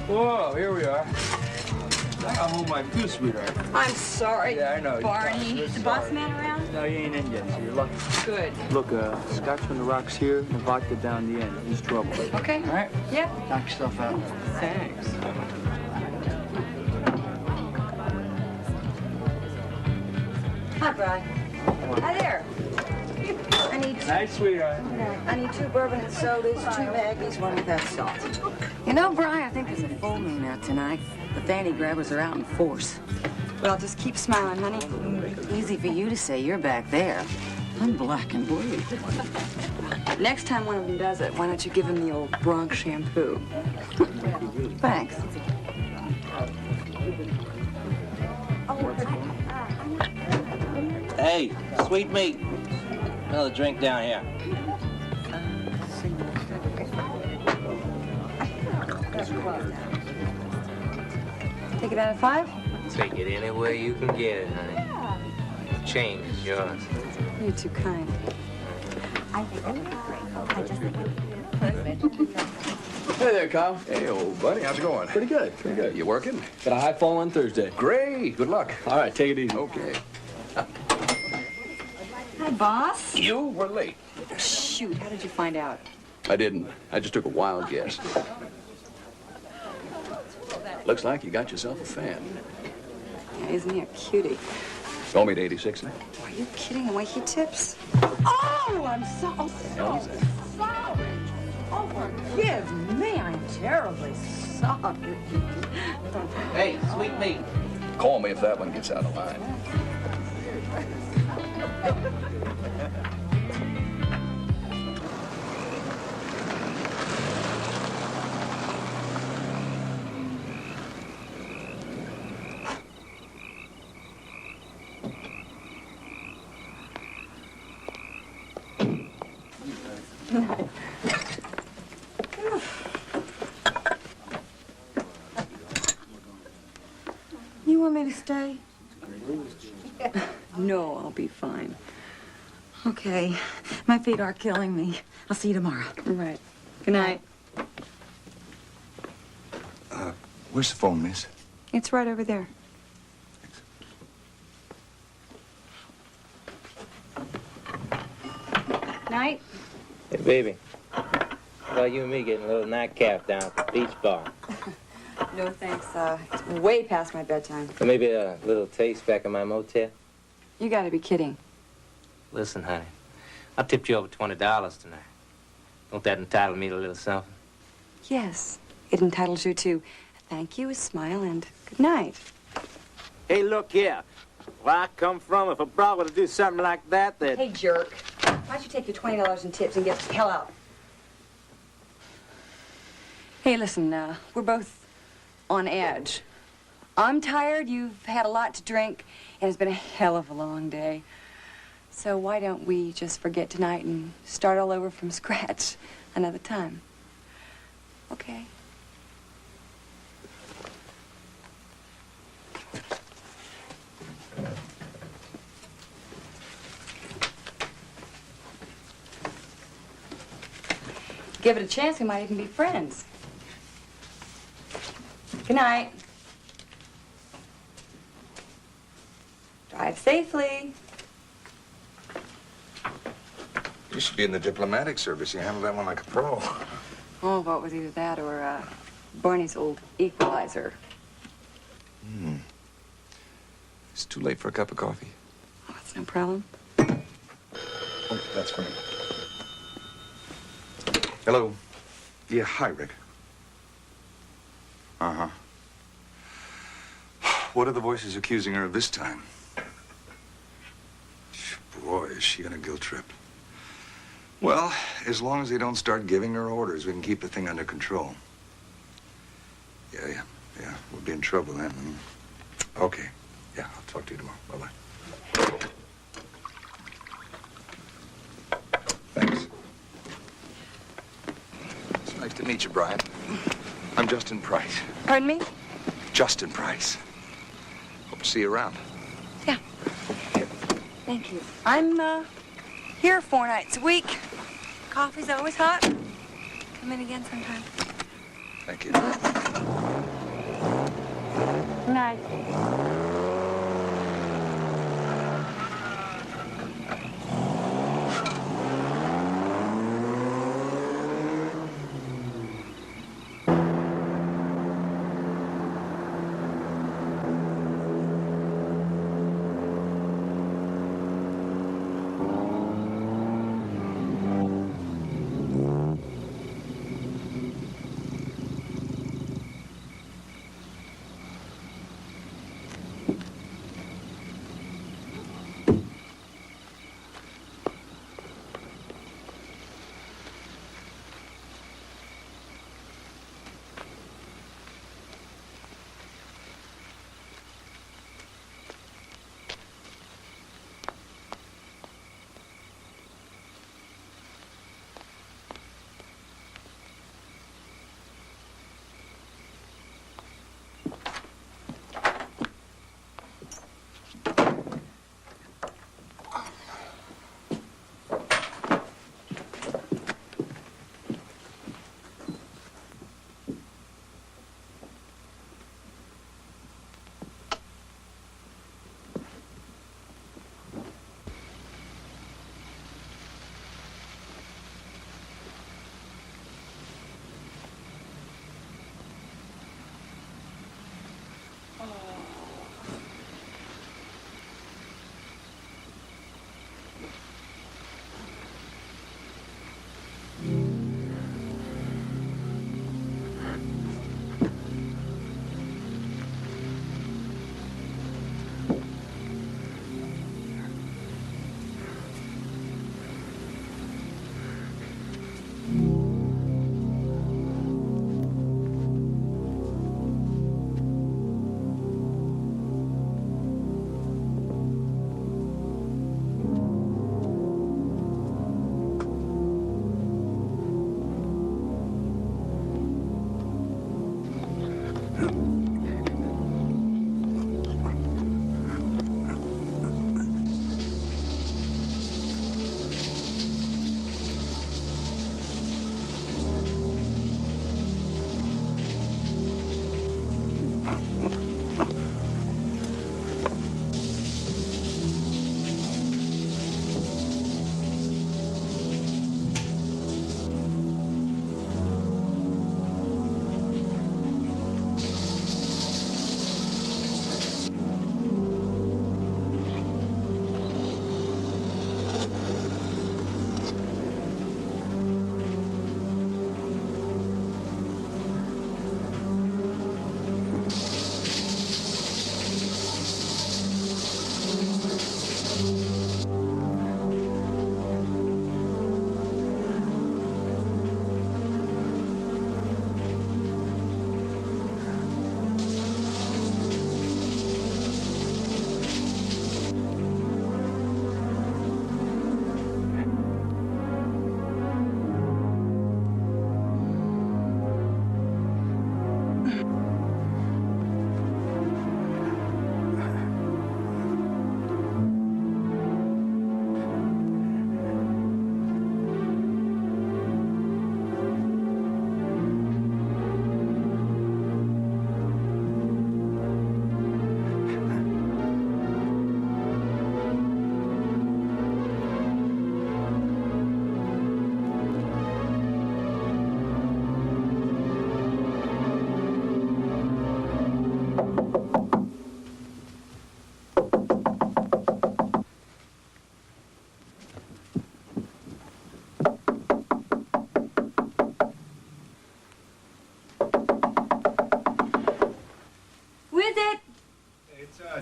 Whoa, here we are. I got home like too, sweetheart. I'm sorry, Yeah, I know. Barney. Is the boss man around? No, you ain't in yet, so you're lucky. Good. Look, scotch on the rocks here, and the vodka down the end. He's trouble. Okay. All right? Yep. Knock yourself out. Thanks. Hi, Bri. Hi there. I need Night, sweetheart. I need 2 bourbon sodas, 2 Maggies, 1 without salt. You know, Bri, I think there's a full moon out tonight. The fanny grabbers are out in force. Well, just keep smiling, honey. Easy for you to say. You're back there. I'm black and blue. Next time one of them does it, why don't you give him the old Bronx shampoo? Thanks. Hey, sweet meat. Another drink down here. Take it out of 5? Take it anywhere you can get it, honey. Change is yours. You're too kind. Hey there, Kyle. Hey, old buddy, how's it going? Pretty good, pretty good. You working? Got a high fall on Thursday. Great, good luck. All right, take it easy. Okay. Hi, boss. You were late. Shoot, how did you find out? I didn't. I just took a wild guess. Looks like you got yourself a fan. Yeah, isn't he a cutie? Told me at 86. Are you kidding? The way he tips? Oh, I'm so sorry. Oh, forgive me. I'm terribly sorry. Hey, sweet meat. Call me if that one gets out of line. You want me to stay? No, I'll be fine. Okay. My feet are killing me. I'll see you tomorrow. Right. Good night. Where's the phone, miss? It's right over there. Night. Hey, baby. How about you and me getting a little nightcap down at the beach bar? No, thanks. It's way past my bedtime. Or maybe a little taste back in my motel? You gotta be kidding. Listen, honey. I tipped you over $20 tonight. Don't that entitle me to a little something? Yes, it entitles you to thank you, a smile, and good night. Hey, look here. Where I come from, if a broad were to do something like that, that... Hey, jerk. Why'd you take your $20 in tips and get the hell out? Hey, listen, we're both on edge. I'm tired, you've had a lot to drink, and it's been a hell of a long day. So why don't we just forget tonight and start all over from scratch another time? Okay. Give it a chance, we might even be friends. Good night. Drive safely. You should be in the diplomatic service. You handle that one like a pro. Oh, what was either that or Barney's old equalizer. It's too late for a cup of coffee. Oh, that's no problem. Oh, that's for me. Hello. Yeah, hi, Rick. Uh-huh. What are the voices accusing her of this time? Boy, is she on a guilt trip. Well, as long as they don't start giving her orders, we can keep the thing under control. Yeah. We'll be in trouble then. Okay. Yeah, I'll talk to you tomorrow. Bye-bye. Thanks. It's nice to meet you, Brian. I'm Justin Price. Pardon me? Justin Price. Hope to see you around. Yeah. Thank you. I'm here 4 nights a week. Coffee's always hot. Come in again sometime. Thank you. Good night.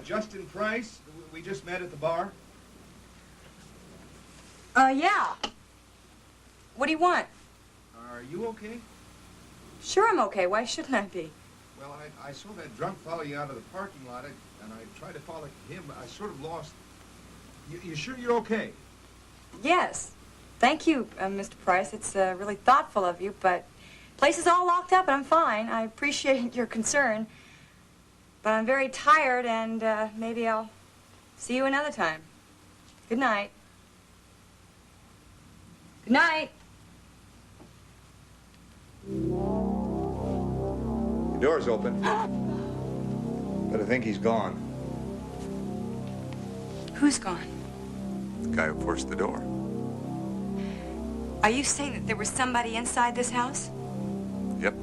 Justin Price. We just met at the bar. Yeah. What do you want? Are you okay? Sure I'm okay. Why shouldn't I be? Well, I saw that drunk follow you out of the parking lot, and I tried to follow him, but I sort of lost. You sure you're okay? Yes. Thank you, Mr. Price. It's really thoughtful of you, but place is all locked up and I'm fine. I appreciate your concern, but I'm very tired and maybe I'll see you another time. Good night. Good night. Door's open. But I think he's gone. Who's gone? The guy who forced the door. Are you saying that there was somebody inside this house? Yep.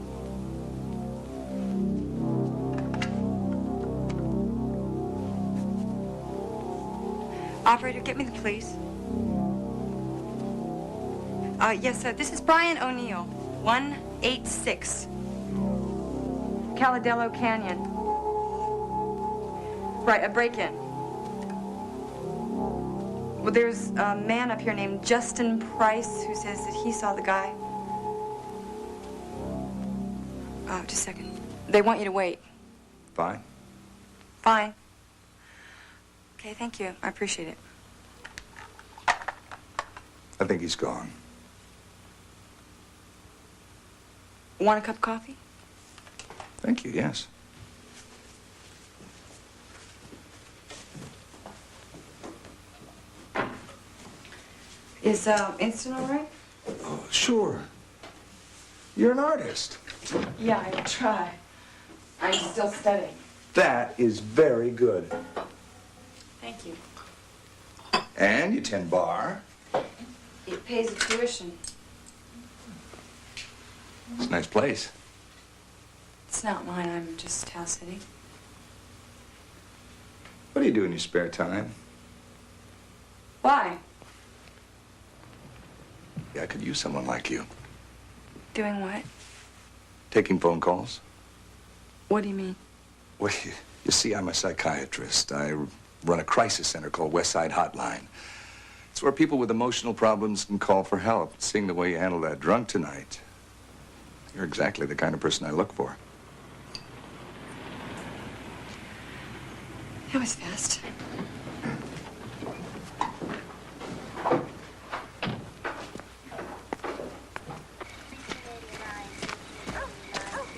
Operator, get me the police. Yes, sir. This is Brian O'Neill, 186. Caladello Canyon. Right, a break-in. Well, there's a man up here named Justin Price who says that he saw the guy. Just a second. They want you to wait. Fine. Fine. Okay, thank you. I appreciate it. I think he's gone. Want a cup of coffee? Thank you, yes. Is instant all right? Oh, sure. You're an artist. Yeah, I try. I'm still studying. That is very good. Thank you. And you tend bar. It pays the tuition. It's a nice place. It's not mine. I'm just house sitting. What do you do in your spare time? Why? Yeah, I could use someone like you. Doing what? Taking phone calls. What do you mean? Well, you see, I'm a psychiatrist. I run a crisis center called Westside Hotline. It's where people with emotional problems can call for help. Seeing the way you handled that drunk tonight, you're exactly the kind of person I look for. That was fast.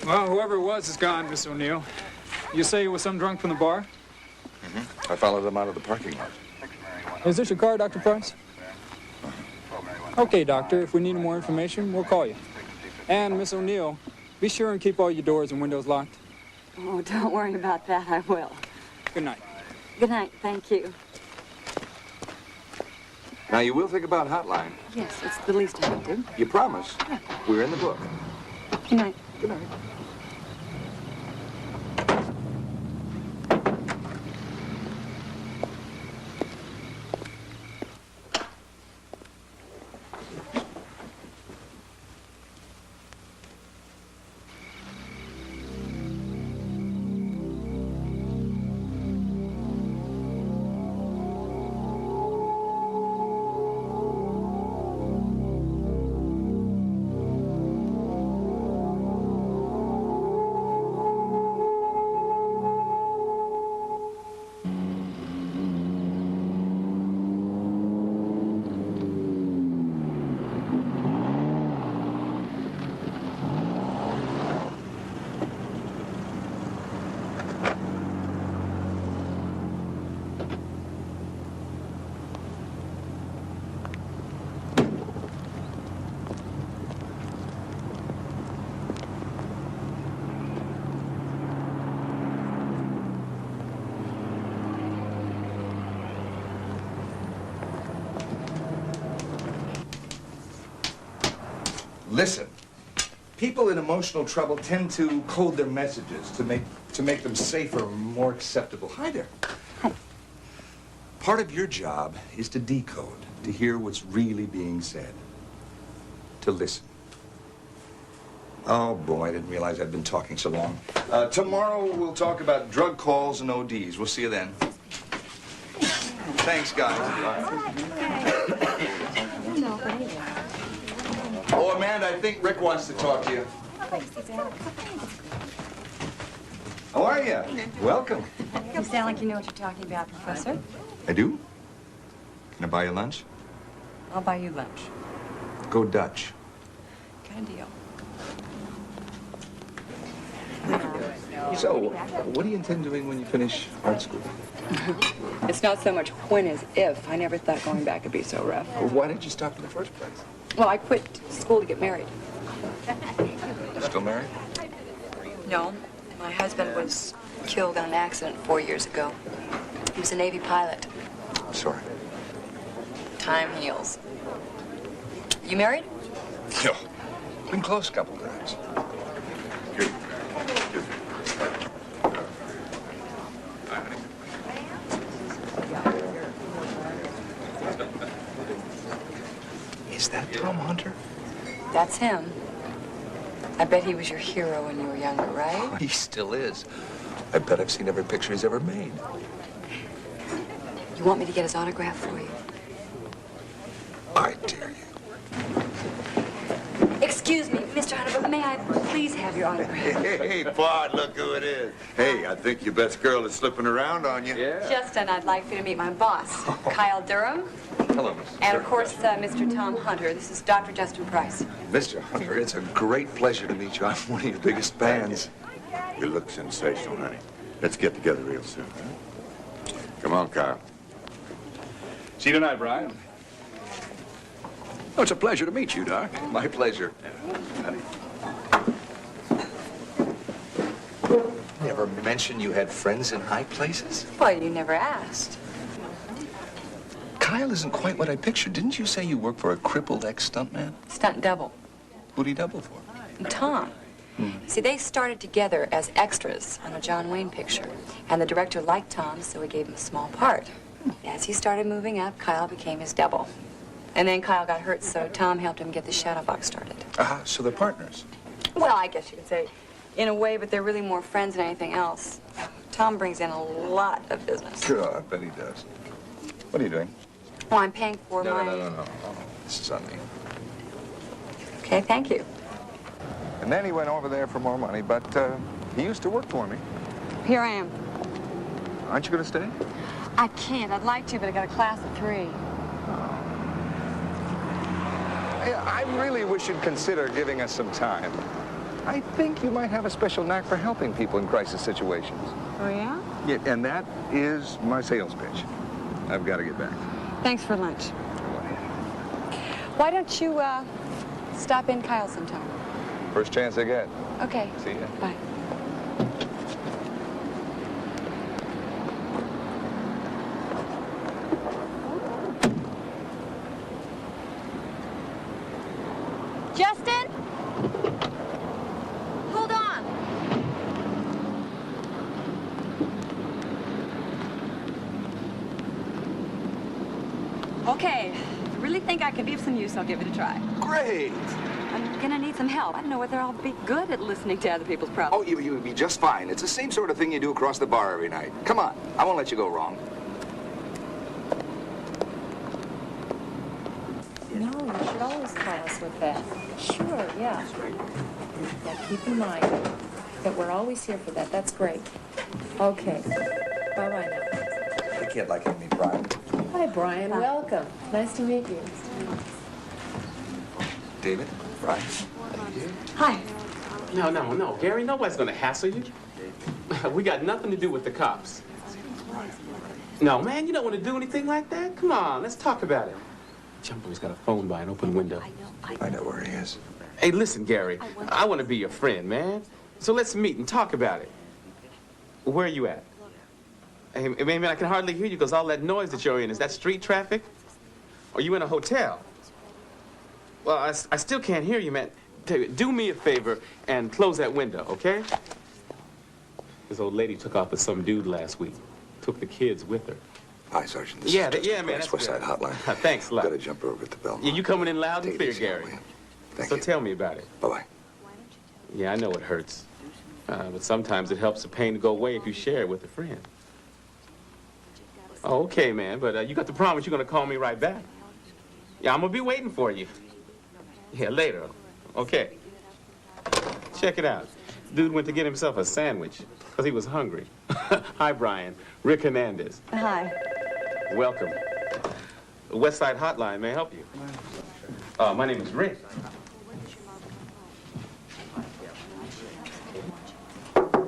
Well, whoever it was is gone, Miss O'Neill. You say it was some drunk from the bar? I followed them out of the parking lot. Is this your car, Dr. Price? Okay, Doctor. If we need more information, we'll call you. And, Miss O'Neill, be sure and keep all your doors and windows locked. Oh, don't worry about that. I will. Good night. Good night. Thank you. Now, you will think about Hotline. Yes, it's the least I can do. You promise? We're in the book. Good night. Good night. Listen, people in emotional trouble tend to code their messages to make them safer, more acceptable. Hi there. Part of your job is to decode, to hear what's really being said, to listen. Oh, boy, I didn't realize I'd been talking so long. Tomorrow we'll talk about drug calls and ODs. We'll see you then. Thanks, guys. Oh, Amanda, I think Rick wants to talk to you. How are you? Welcome. You sound like you know what you're talking about, Professor. I do? Can I buy you lunch? I'll buy you lunch. Go Dutch. Kind of deal. So, what do you intend doing when you finish art school? It's not so much when as if. I never thought going back would be so rough. Well, why did you stop in the first place? Well, I quit school to get married. Still married? No, My husband was killed in an accident 4 years ago. He was a Navy pilot. I'm sorry. Time heals. You married? No. Been close a couple times. Here. Here. Hi, honey. Is that Tom Hunter? That's him. I bet he was your hero when you were younger, right? He still is. I bet I've seen every picture he's ever made. You want me to get his autograph for you? I dare you. Excuse me, Mr. Hunter, but may I please have your autograph? Hey, Bart, look who it is. Hey, I think your best girl is slipping around on you. Yeah. Justin, I'd like for you to meet my boss, Kyle Durham. Hello, Mrs. And of course, Mr. Tom Hunter. This is Dr. Justin Price. Mr. Hunter, it's a great pleasure to meet you. I'm one of your biggest fans. You look sensational, honey. Let's get together real soon, huh? Come on, Kyle. See you tonight, Brian. Oh, it's a pleasure to meet you, Doc. My pleasure. Honey. Never mentioned you had friends in high places? Well, you never asked. Kyle isn't quite what I pictured. Didn't you say you work for a crippled ex-stuntman? Stunt double. Who'd he double for? Tom. See, they started together as extras on a John Wayne picture. And the director liked Tom, so he gave him a small part. As he started moving up, Kyle became his double. And then Kyle got hurt, so Tom helped him get the shadow box started. So they're partners. Well, I guess you could say in a way, but they're really more friends than anything else. Tom brings in a lot of business. Sure, I bet he does. What are you doing? Oh, I'm paying for my... No. This is on me. Okay, thank you. And then he went over there for more money, but he used to work for me. Here I am. Aren't you going to stay? I can't. I'd like to, but I got a class at 3. I really wish you'd consider giving us some time. I think you might have a special knack for helping people in crisis situations. Oh, yeah? Yeah, and that is my sales pitch. I've got to get back. Thanks for lunch. Why don't you, stop in Kyle sometime? First chance I get. Okay. See ya. Bye. Justin? Hold on. Okay. If you really think I can be of some use, I'll give it a try. Great. I'm gonna need some help. I don't know whether I'll be good at listening to other people's problems. Oh, you would be just fine. It's the same sort of thing you do across the bar every night. Come on. I won't let you go wrong. No, you should always call us with that. Sure, yeah. Now keep in mind that we're always here for that. That's great. Okay. Bye-bye now. The kid like to meet Brian. Hi, Brian. Welcome. Nice to meet you. David? Brian. Hi. No, Gary, nobody's gonna hassle you. We got nothing to do with the cops. No, man, you don't want to do anything like that. Come on, let's talk about it. Jumbo's got a phone by an open window. I know where he is. Hey, listen, Gary, I want to be your friend, man. So let's meet and talk about it. Where are you at? Hey, man, I can hardly hear you because all that noise that you're in, is that street traffic? Or you in a hotel? Well, I still can't hear you, man. Do me a favor and close that window, okay? This old lady took off with some dude last week. Took the kids with her. Hi, Sergeant. This Yeah, is Justin yeah, man, Price, that's Westside Hotline. Thanks a lot. Got to jump over at the Belmont. Yeah, you coming in loud and Take it clear, easy, Gary. will you? Thank So you. tell me about it. Bye-bye. Yeah, I know it hurts. But sometimes it helps the pain to go away if you share it with a friend. Oh, okay, man, but you got to promise you're going to call me right back. Yeah, I'm going to be waiting for you. Yeah, later. Okay. Check it out. Dude went to get himself a sandwich because he was hungry. Hi, Brian. Rick Hernandez. Hi. Welcome. The Westside Hotline may I help you. My name is Rick.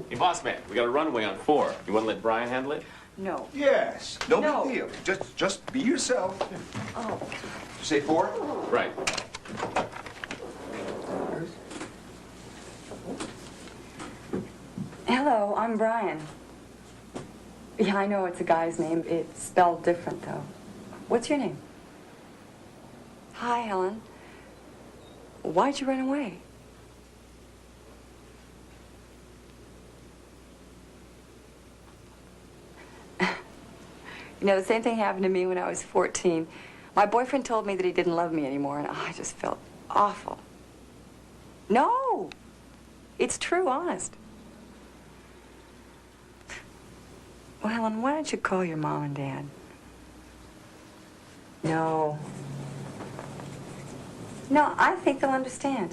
Hey, boss man, we got a runway on 4. You want to let Brian handle it? No. Yes. No big deal. Just be yourself. Oh. Say 4? Right. Hello. Hello, I'm Brian. Yeah, I know it's a guy's name. It's spelled different, though. What's your name? Hi, Helen. Why'd you run away? You know, the same thing happened to me when I was 14. My boyfriend told me that he didn't love me anymore, and I just felt awful. No! It's true, honest. Well, Helen, why don't you call your mom and dad? No. No, I think they'll understand.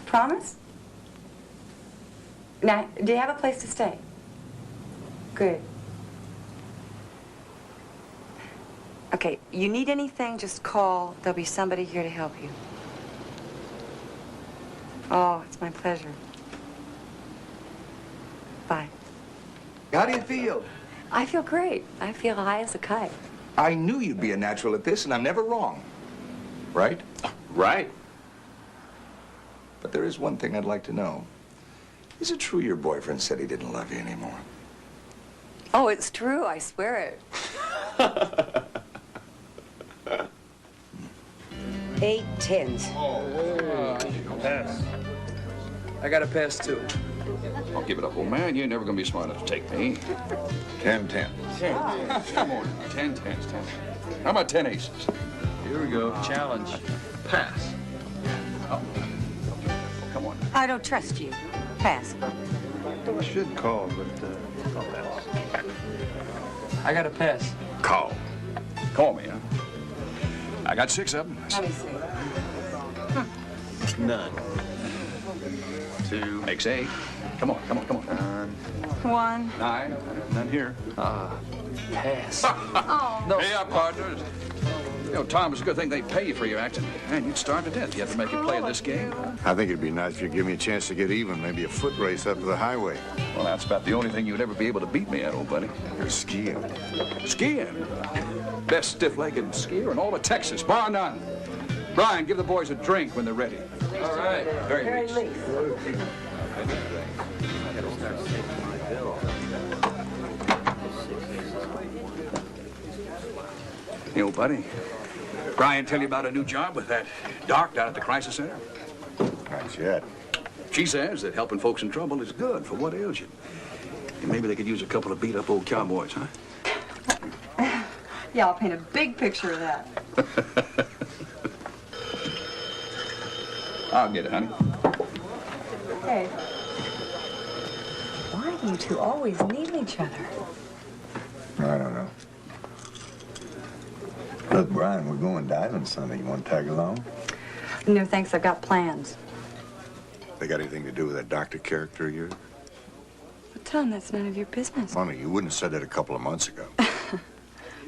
Promise? Now, do you have a place to stay? Good. Okay, you need anything, just call. There'll be somebody here to help you. Oh, it's my pleasure. Bye. How do you feel? I feel great. I feel high as a kite. I knew you'd be a natural at this, and I'm never wrong. Right? Right. But there is one thing I'd like to know. Is it true your boyfriend said he didn't love you anymore? Oh, it's true. I swear it. 8 10s. Pass. I got a pass, too. I'll give it up, old man. You ain't never gonna be smart enough to take me. 10 10. Come on. 10 10s, 10. How about 10 aces? Here we go. Challenge. Pass. Oh, come on. I don't trust you. Pass. I should call, but I'll pass. I got a pass. Call. Call me, huh? I got 6 of them. Let me see. None. 2. Makes 8. Come on, come on, come on. 1. 9. None here. Pass. Oh. Hey up, partners. You know, Tom, it's a good thing they pay you for your acting. Man, you'd starve to death if you had to make it play in this game. I think it'd be nice if you give me a chance to get even, maybe a foot race up to the highway. Well, that's about the only thing you'd ever be able to beat me at, old buddy. You're skiing. Skiing. Best stiff-legged skier in all of Texas, bar none. Brian, give the boys a drink when they're ready. All right. Very least. Hey, old buddy. Brian tell you about a new job with that doc down at the crisis center? Not yet. She says that helping folks in trouble is good for what ails you. And maybe they could use a couple of beat-up old cowboys, huh? Yeah, I'll paint a big picture of that. I'll get it, honey. Hey. Why do you two always need each other? I don't know. Look, Brian, we're going diving Sunday. You want to tag along? No, thanks. I've got plans. They got anything to do with that doctor character of yours? But Tom, that's none of your business. Funny, you wouldn't have said that a couple of months ago. A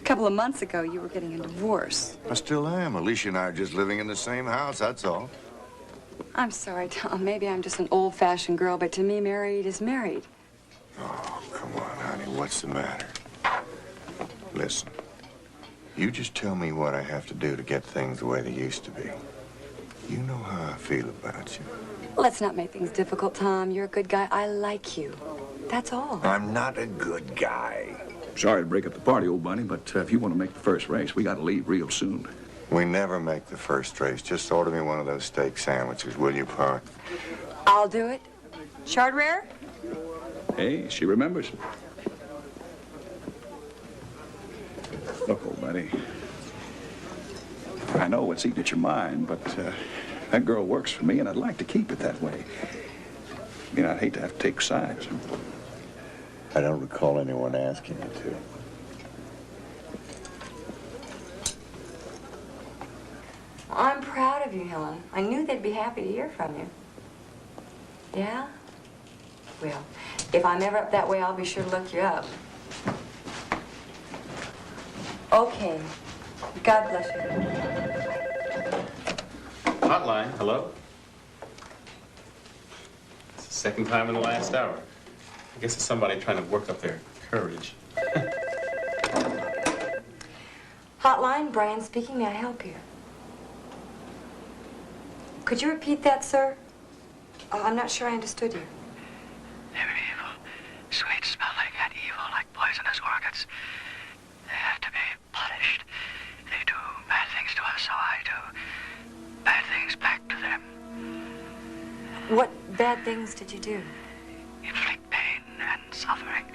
couple of months ago, you were getting a divorce. I still am. Alicia and I are just living in the same house, that's all. I'm sorry, Tom. Maybe I'm just an old-fashioned girl, but to me, married is married. Oh, come on, honey. What's the matter? Listen, you just tell me what I have to do to get things the way they used to be. You know how I feel about you. Let's not make things difficult, Tom. You're a good guy. I like you. That's all. I'm not a good guy. Sorry to break up the party, old buddy, but if you want to make the first race, we got to leave real soon. We never make the first race. Just order me one of those steak sandwiches, will you, Pa? I'll do it. Chard rare? Hey, she remembers. Look, old buddy, I know what's eating at your mind, but that girl works for me, and I'd like to keep it that way. I mean, I'd hate to have to take sides. I don't recall anyone asking you to. I'm proud of you, Helen. I knew they'd be happy to hear from you. Yeah? Well, if I'm ever up that way, I'll be sure to look you up. Okay. God bless you. Hotline, hello? It's the second time in the last hour. I guess it's somebody trying to work up their courage. Hotline, Brian speaking. May I help you? Could you repeat that, sir? I'm not sure I understood you. They're evil. Sweet smelling and evil like poisonous orchids. They have to be punished. They do bad things to us, so I do bad things back to them. What bad things did you do? Inflict pain and suffering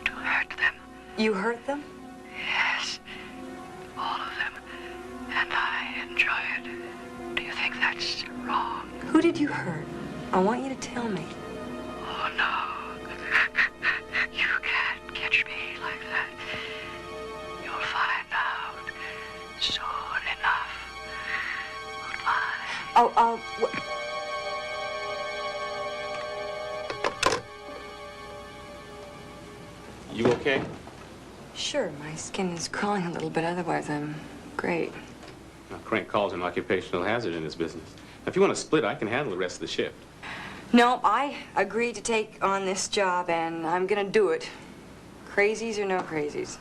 to hurt them. You hurt them? Yes, all of them. And I enjoy it. Do you think that's wrong? Who did you hurt? I want you to tell me. Oh, no. You can't catch me like that. You'll find out soon enough. Goodbye. You okay? Sure, my skin is crawling a little bit. Otherwise, I'm great. Now, Crank calls an occupational hazard in this business. Now, if you want to split, I can handle the rest of the shift. No, I agreed to take on this job, and I'm gonna do it. Crazies or no crazies.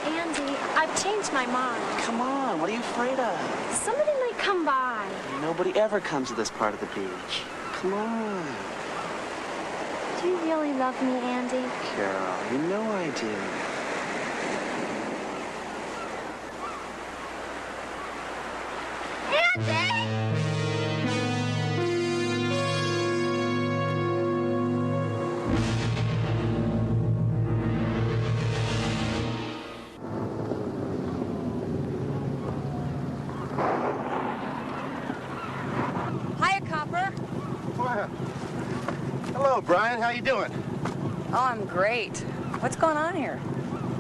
Andy, I've changed my mind. Come on, what are you afraid of? Somebody might come by. Nobody ever comes to this part of the beach. Come on. Do you really love me, Andy? Carol, you know I do. Hiya, Copper. Well, hello, Brian. How you doing? Oh, I'm great. What's going on here?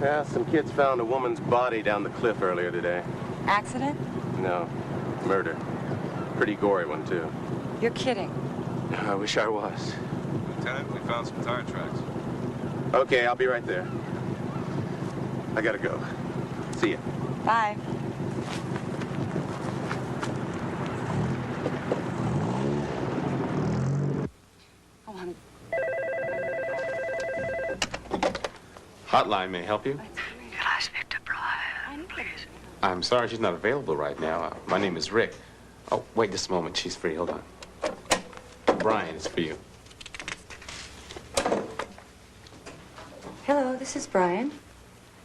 Yeah, some kids found a woman's body down the cliff earlier today. Accident? No, murder. Pretty gory one, too. You're kidding. I wish I was. Lieutenant, we found some tire tracks. Okay, I'll be right there. I gotta go. See ya. Bye. Oh, I'm... Hotline may help you. Can I speak to Brian, please? I'm sorry she's not available right now. My name is Rick. Oh, wait just a moment. She's free. Hold on. Brian, it's for you. Hello, this is Brian.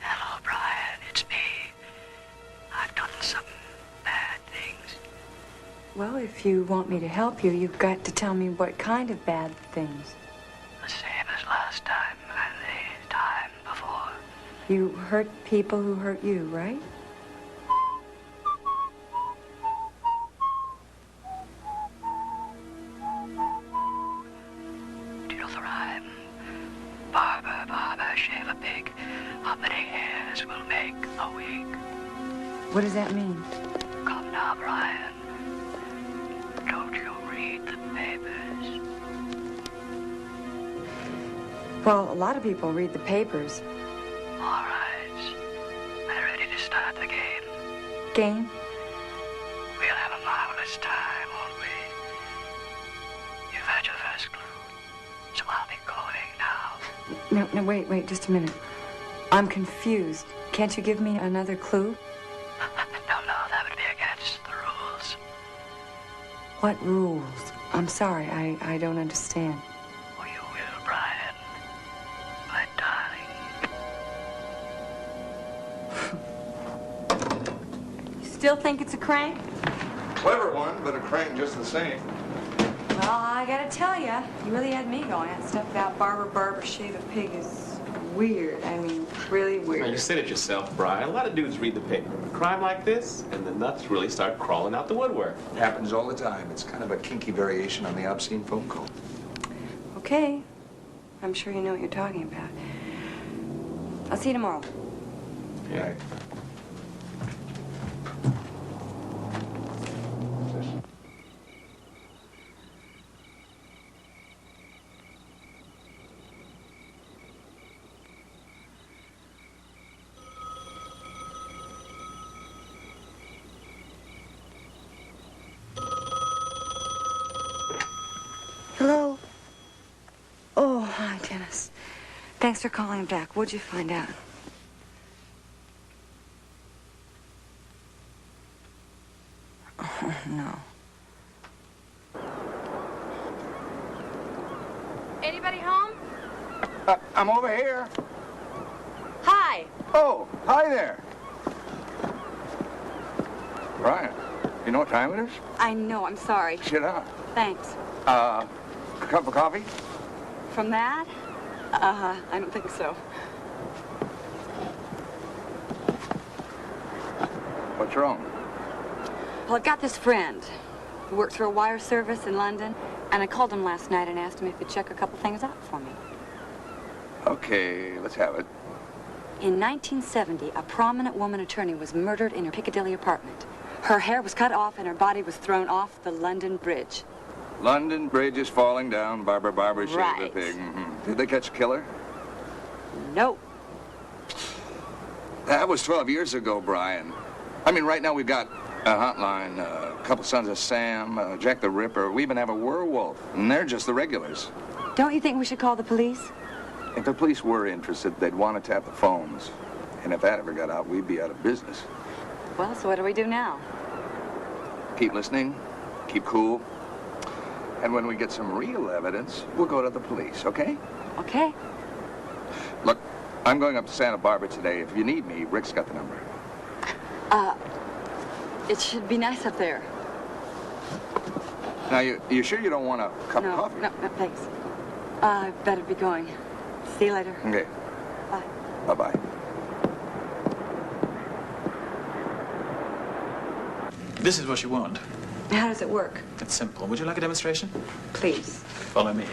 Hello, Brian. It's me. I've done some bad things. Well, if you want me to help you, you've got to tell me what kind of bad things. The same as last time and the time before. You hurt people who hurt you, right? Do you know the rhyme? Barber, barber, shave a pig. How many hairs will make a wig? What does that mean? Come now, Brian. Don't you read the papers? Well, a lot of people read the papers. All right. Are you ready to start the game? Game? We'll have a marvelous time, won't we? You've had your first clue, so I'll be going now. No, wait, just a minute. I'm confused. Can't you give me another clue? No, that would be against the rules. What rules? I'm sorry, I don't understand. Oh, you will, Brian. My darling. You still think it's a crank? Clever one, but a crank just the same. Well, I gotta tell you, you really had me going. That stuff about barber, shave a pig is weird. I mean, really Now, weird. you said it yourself, Brian. A lot of dudes read the paper. A crime like this, and the nuts really start crawling out the woodwork. It happens all the time. It's kind of a kinky variation on the obscene phone call. Okay. I'm sure you know what you're talking about. I'll see you tomorrow. Yeah. Hello? Oh, hi, Dennis. Thanks for calling back. What'd you find out? Oh, no. Anybody home? I'm over here. Hi. Oh, hi there. Brian, you know what time it is? I know, I'm sorry. Sit down. Thanks. A cup of coffee? From that? I don't think so. What's wrong? Well, I've got this friend who works for a wire service in London, and I called him last night and asked him if he'd check a couple things out for me. Okay, let's have it. In 1970, a prominent woman attorney was murdered in her Piccadilly apartment. Her hair was cut off and her body was thrown off the London Bridge. London Bridge is falling down. Barbara shaved the Right. pig. Mm-hmm. Did they catch the killer? Nope. That was 12 years ago, Brian. I mean, right now we've got a Hotline, a couple Sons of Sam, Jack the Ripper. We even have a werewolf, and they're just the regulars. Don't you think we should call the police? If the police were interested, they'd want to tap the phones. And if that ever got out, we'd be out of business. Well, so what do we do now? Keep listening, keep cool. And when we get some real evidence, we'll go to the police, okay? Okay. Look, I'm going up to Santa Barbara today. If you need me, Rick's got the number. It should be nice up there. Now, you sure you don't want a cup of coffee? No, thanks. I better be going. See you later. Okay. Bye. Bye-bye. This is what you want. How does it work? It's simple. Would you like a demonstration? Please. Follow me.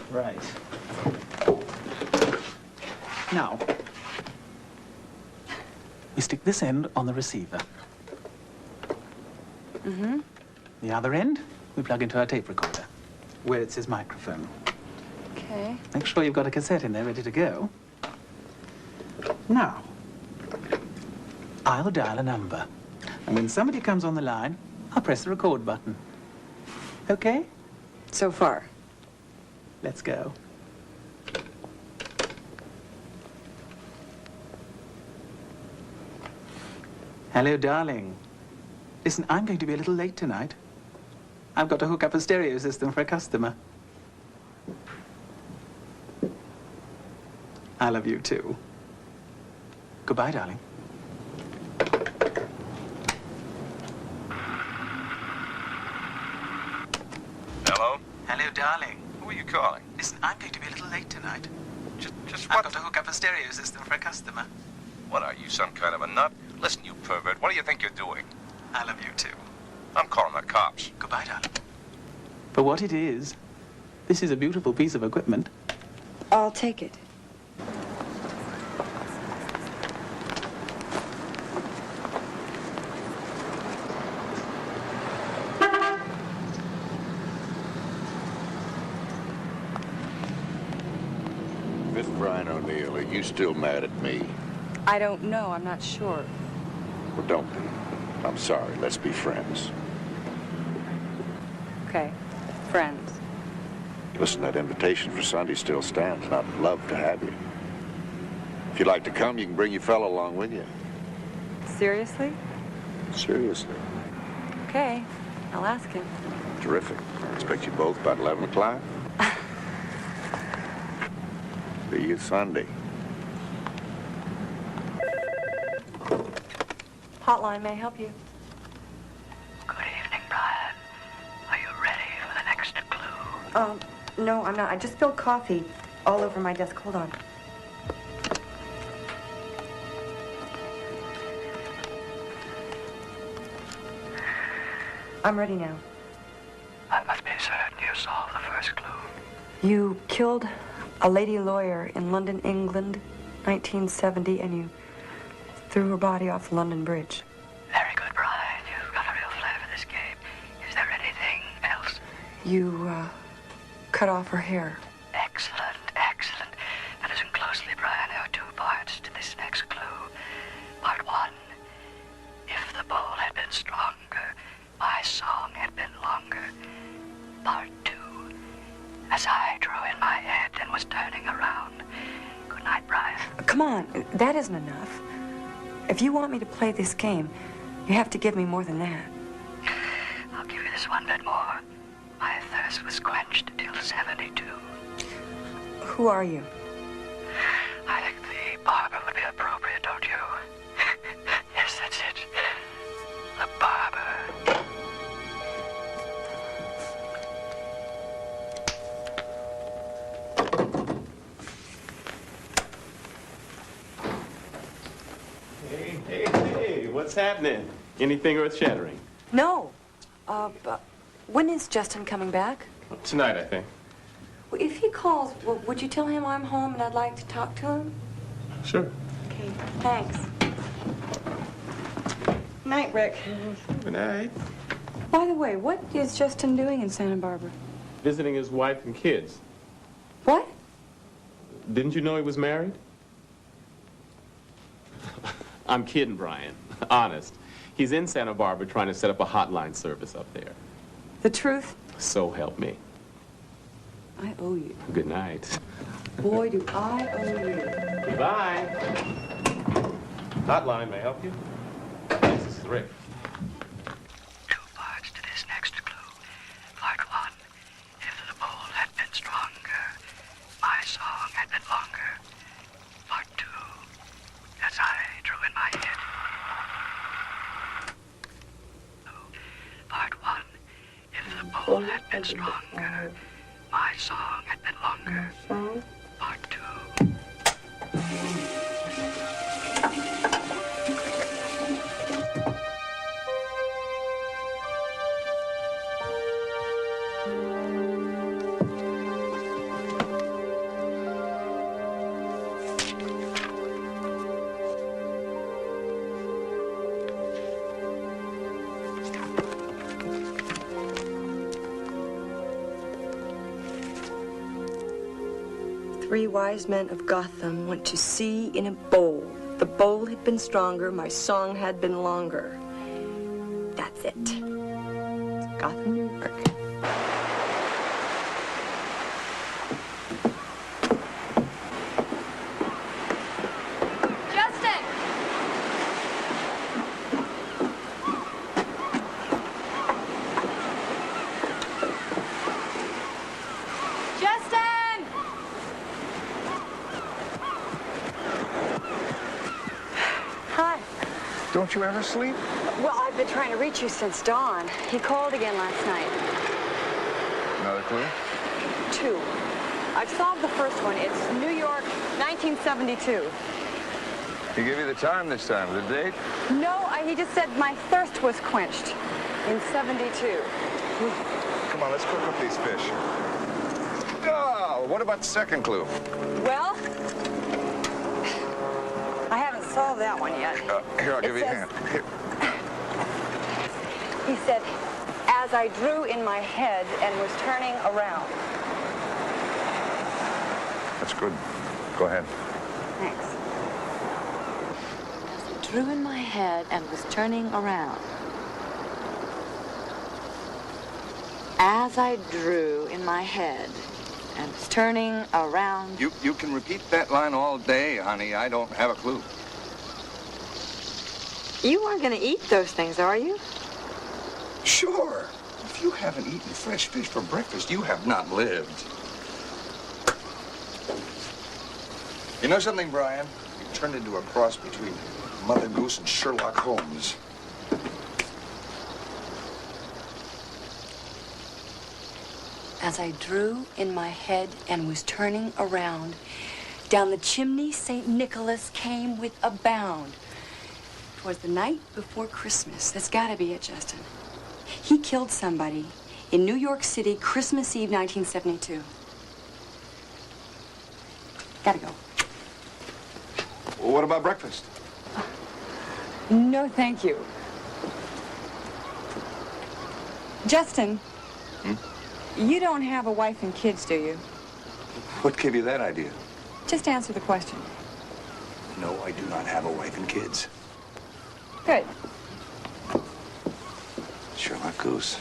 Right. Now, we stick this end on the receiver. Mm-hmm. The other end, we plug into our tape recorder, where it says microphone. Okay. Make sure you've got a cassette in there ready to go. Now, I'll dial a number. And when somebody comes on the line, I'll press the record button. Okay? So far. Let's go. Hello, darling. Listen, I'm going to be a little late tonight. I've got to hook up a stereo system for a customer. I love you, too. Goodbye, darling. Hello? Hello, darling. Who are you calling? Listen, I'm going to be a little late tonight. Just I've what? got to hook up a stereo system for a customer. What, are you some kind of a nut? Listen, you pervert, what do you think you're doing? I love you, too. I'm calling the cops. Goodbye, darling. For what it is, this is a beautiful piece of equipment. I'll take it. Miss Brian O'Neill, are you still mad at me? I don't know. I'm not sure. Well, don't be. I'm sorry. Let's be friends. Okay. Friends. Listen, that invitation for Sunday still stands, and I'd love to have you. If you'd like to come, you can bring your fellow along with you. Seriously? Seriously. Okay. I'll ask him. Terrific. I expect you both about 11 o'clock. See you Sunday. Hotline, may I help you? Good evening, Brian. Are you ready for the next clue? No, I'm not. I just spilled coffee all over my desk. Hold on. I'm ready now. I must be certain you solved the first clue. You killed a lady lawyer in London, England, 1970, and you threw her body off the London Bridge. Very good, Brian. You've got a real flair for this game. Is there anything else? You, cut off her hair. Excellent, excellent. Now listen closely, Brian. There are two parts to this next clue. Part one, if the bowl had been stronger, my song had been longer. Part two, as I drew in my head and was turning around. Good night, Brian. Come on, that isn't enough. If you want me to play this game, you have to give me more than that. I'll give you this one bit more. gas was quenched till 72. Who are you? I think the barber would be appropriate, don't you? Yes, that's it. The barber. Hey, what's happening? Anything earth-shattering? No. But when is Justin coming back? Tonight, I think. Well, if he calls, would you tell him I'm home and I'd like to talk to him? Sure. Okay, thanks. Night, Rick. Good night. By the way, what is Justin doing in Santa Barbara? Visiting his wife and kids. What? Didn't you know he was married? I'm kidding, Brian. Honest. He's in Santa Barbara trying to set up a hotline service up there. The truth? So help me. I owe you. Good night. Boy, do I owe you. Goodbye. Hotline, may I help you? This is Rick. Two parts to this next clue. Part one, if the bowl had been stronger, my song had been longer. Part two, as I drew in my head. Part one, if the bowl had been stronger, my song had been longer. Part two. Three wise men of Gotham went to sea in a bowl. The bowl had been stronger, my song had been longer. That's it. It's Gotham, New York. Justin! Justin! Hi. Don't you ever sleep? Well, I've been trying to reach you since dawn. He called again last night. Another clue? Two. I've solved the first one. It's New York, 1972. He gave you the time this time, the date? No, he just said my thirst was quenched in 72. Come on, let's cook up these fish. Oh, what about the second clue? Well, I haven't solved that one yet. Here, I'll give you a says- hand. Here. He said, as I drew in my head and was turning around. That's good. Go ahead. Thanks. Drew in my head and was turning around. As I drew in my head and was turning around. You can repeat that line all day, honey. I don't have a clue. You aren't going to eat those things, are you? Sure. If you haven't eaten fresh fish for breakfast, you have not lived. You know something, Brian? You turned into a cross between Mother Goose and Sherlock Holmes. As I drew in my head and was turning around, down the chimney St. Nicholas came with a bound. 'Twas the night before Christmas. That's gotta be it, Justin. He killed somebody in New York City, Christmas Eve, 1972. Gotta go. Well, what about breakfast? No, thank you. Justin. You don't have a wife and kids, do you? What gave you that idea? Just answer the question. No, I do not have a wife and kids. Good. Sherlock Goose.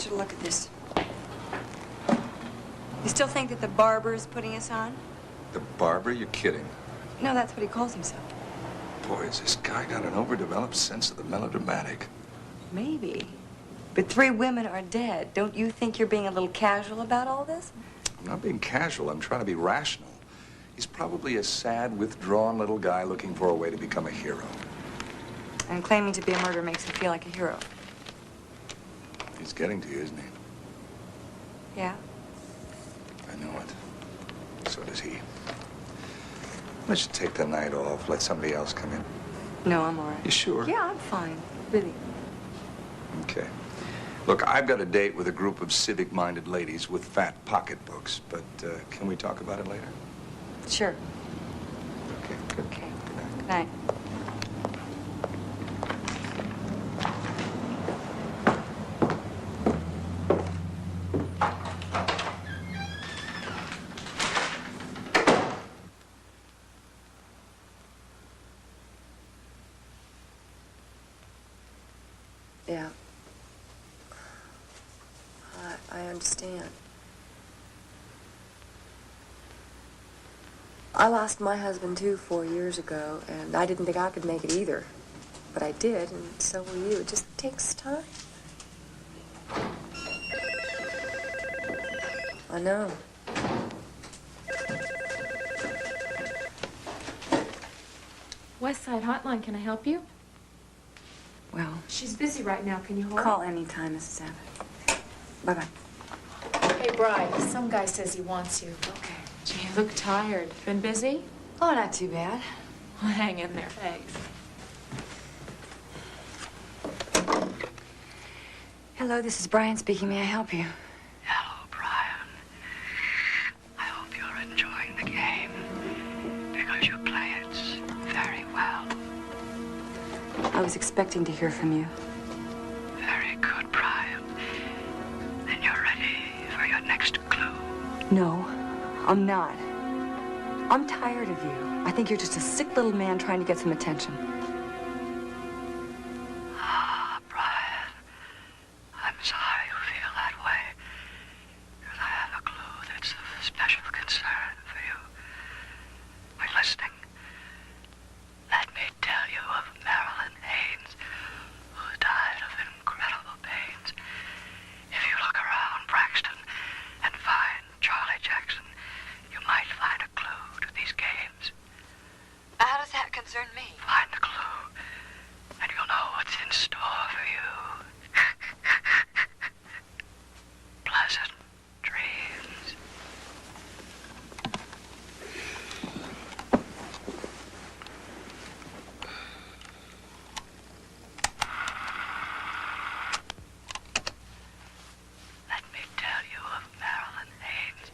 you to look at this. You still think that the barber is putting us on? The barber? You're kidding. No, that's what he calls himself. Boy, has this guy got an overdeveloped sense of the melodramatic. Maybe. But 3 women are dead. Don't you think you're being a little casual about all this? I'm not being casual. I'm trying to be rational. He's probably a sad, withdrawn little guy looking for a way to become a hero. And claiming to be a murderer makes him feel like a hero. He's getting to you, isn't he? Yeah? I know it. So does he. Let's just take the night off. Let somebody else come in. No, I'm all right. You sure? Yeah, I'm fine. Really. Okay. Look, I've got a date with a group of civic-minded ladies with fat pocketbooks, but can we talk about it later? Sure. Okay, good. Okay. Good night. Yeah. I understand. I lost my husband, too, 4 years ago, and I didn't think I could make it either. But I did, and so will you. It just takes time. I know. West Side Hotline, can I help you? Well, She's busy right now. Can you hold? call any time, Mrs. Abbott. Bye-bye. Hey, Bri, some guy says he wants you. Okay. Gee, you look tired. Been busy? Oh, not too bad. Well, hang in there. Thanks. Hello, this is Brian speaking. May I help you? Hello, Brian. I hope you're enjoying the game because you play it very well. I was expecting to hear from you. Very good, Brian. Then you're ready for your next clue. No, I'm not. I'm tired of you. I think you're just a sick little man trying to get some attention. Ah, Brian. I'm sorry you feel that way. Because I have a clue that's of special concern for you. Are you listening? Let me tell you of Marilyn Haynes, who died of incredible pains. If you look around Braxton and find Charlie Jackson, you might find a clue to these games. How does that concern me? Find the clue, and you'll know what's in store for you. Pleasant dreams. Let me tell you of Marilyn Haynes,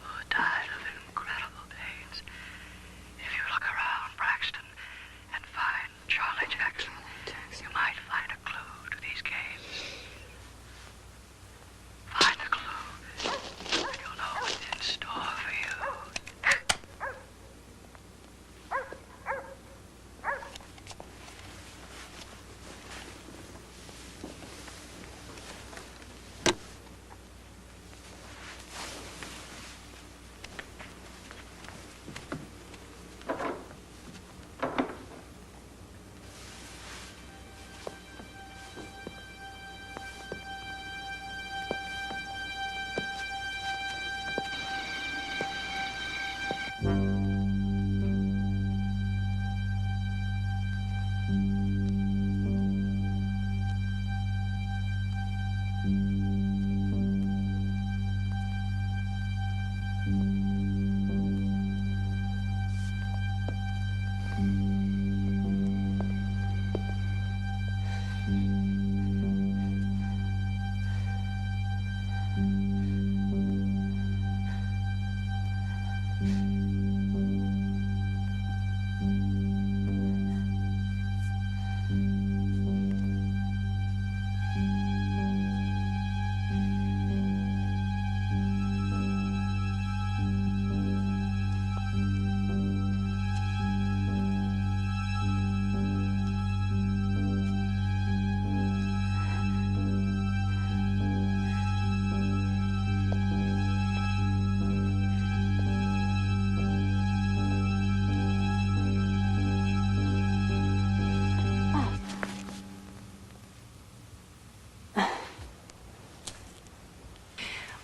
who died of incredible pains. If you look around Braxton and find Charlie Jackson, you might find a clue to these games. Find the clue, and you'll know what's in store for you.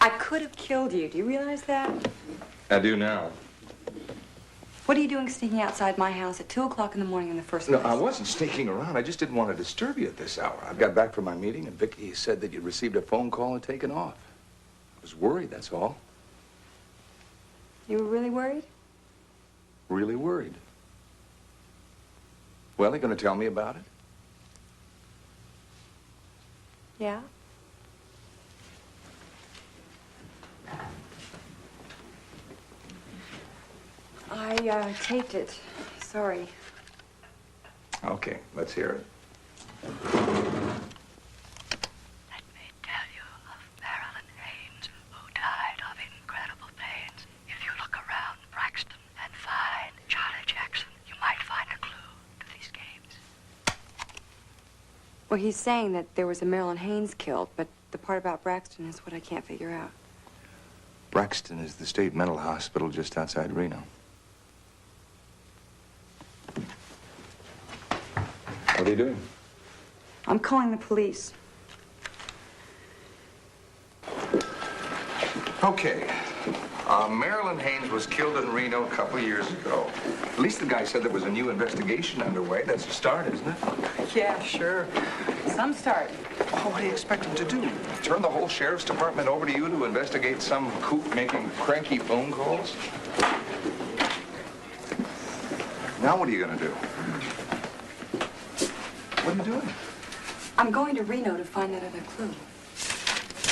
I could have killed you. Do you realize that? I do now. What are you doing sneaking outside my house at 2 o'clock in the morning in the first No, place? I wasn't sneaking around. I just didn't want to disturb you at this hour. I got back from my meeting, and Vicky said that you'd received a phone call and taken off. I was worried, that's all. You were really worried? Really worried. Well, you going to tell me about it? Yeah. I taped it. Sorry. Okay, let's hear it. Let me tell you of Marilyn Haynes, who died of incredible pains. If you look around Braxton and find Charlie Jackson, you might find a clue to these games. Well, he's saying that there was a Marilyn Haynes killed, but the part about Braxton is what I can't figure out. Braxton is the state mental hospital just outside Reno. What are you doing? I'm calling the police. Okay. Marilyn Haynes was killed in Reno a couple years ago. At least the guy said there was a new investigation underway. That's a start, isn't it? Yeah, sure. Some start. Oh, what do you expect him to do? Turn the whole sheriff's department over to you to investigate some kook making cranky phone calls? Now what are you going to do? What are you doing? I'm going to Reno to find that other clue.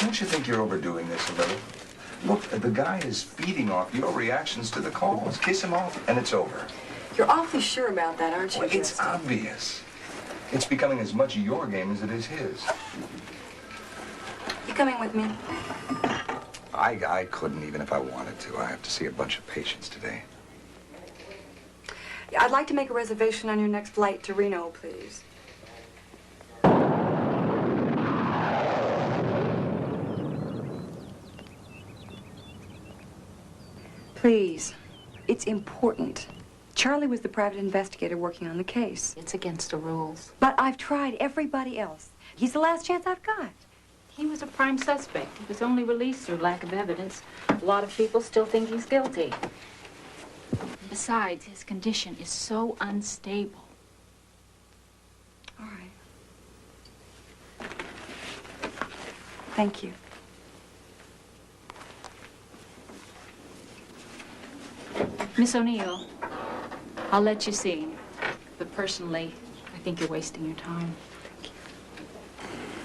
Don't you think you're overdoing this a little? Look, the guy is feeding off your reactions to the calls. Kiss him off, and it's over. You're awfully sure about that, aren't you? Well, it's obvious. It's becoming as much your game as it is his. You coming with me? I couldn't even if I wanted to. I have to see a bunch of patients today. I'd like to make a reservation on your next flight to Reno, please. Please. It's important. Charlie was the private investigator working on the case. It's against the rules. But I've tried everybody else. He's the last chance I've got. He was a prime suspect. He was only released through lack of evidence. A lot of people still think he's guilty. Besides, his condition is so unstable. All right. Thank you. Miss O'Neill, I'll let you see. But personally, I think you're wasting your time.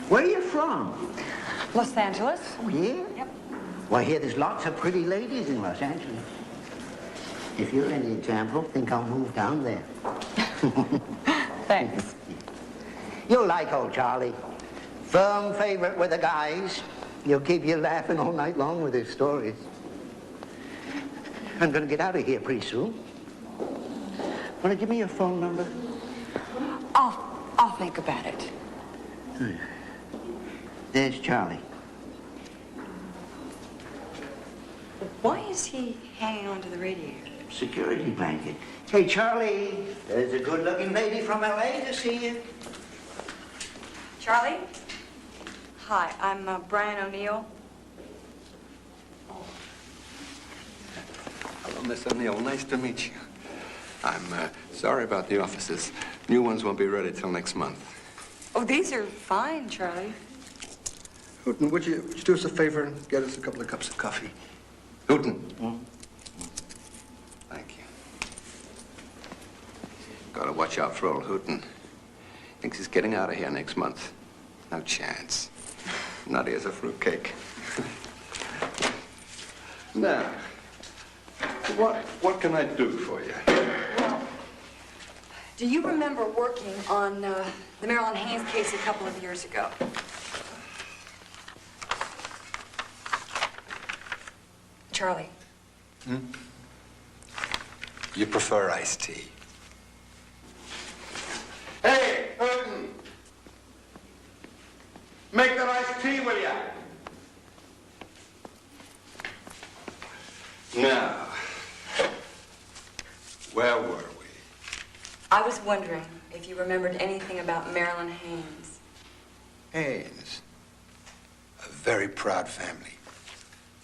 Where are you from? Los Angeles. Oh, yeah? Yep. Well, I hear there's lots of pretty ladies in Los Angeles. If you're any example, think I'll move down there. Thanks. You'll like old Charlie. Firm favorite with the guys. He'll keep you laughing all night long with his stories. I'm going to get out of here pretty soon. Want to give me your phone number? I'll think about it. There's Charlie. Why is he hanging onto the radiator? Security blanket. Hey, Charlie, there's a good-looking lady from L.A. to see you. Charlie? Hi, I'm Brian O'Neill. Hello, Miss O'Neill. Nice to meet you. I'm sorry about the offices. New ones won't be ready till next month. Oh, these are fine, Charlie. Hooten, would you do us a favor and get us a couple of cups of coffee? Hooten. Thank you. Gotta watch out for old Hooten. Thinks he's getting out of here next month. No chance. Nutty as a fruitcake. Now, what can I do for you? Well, do you remember working on the Marilyn Haynes case a couple of years ago? Charlie. You prefer iced tea? Hey, Hooten! Make that iced tea, will ya? Now, where were we? I was wondering if you remembered anything about Marilyn Haynes. Haynes. A very proud family.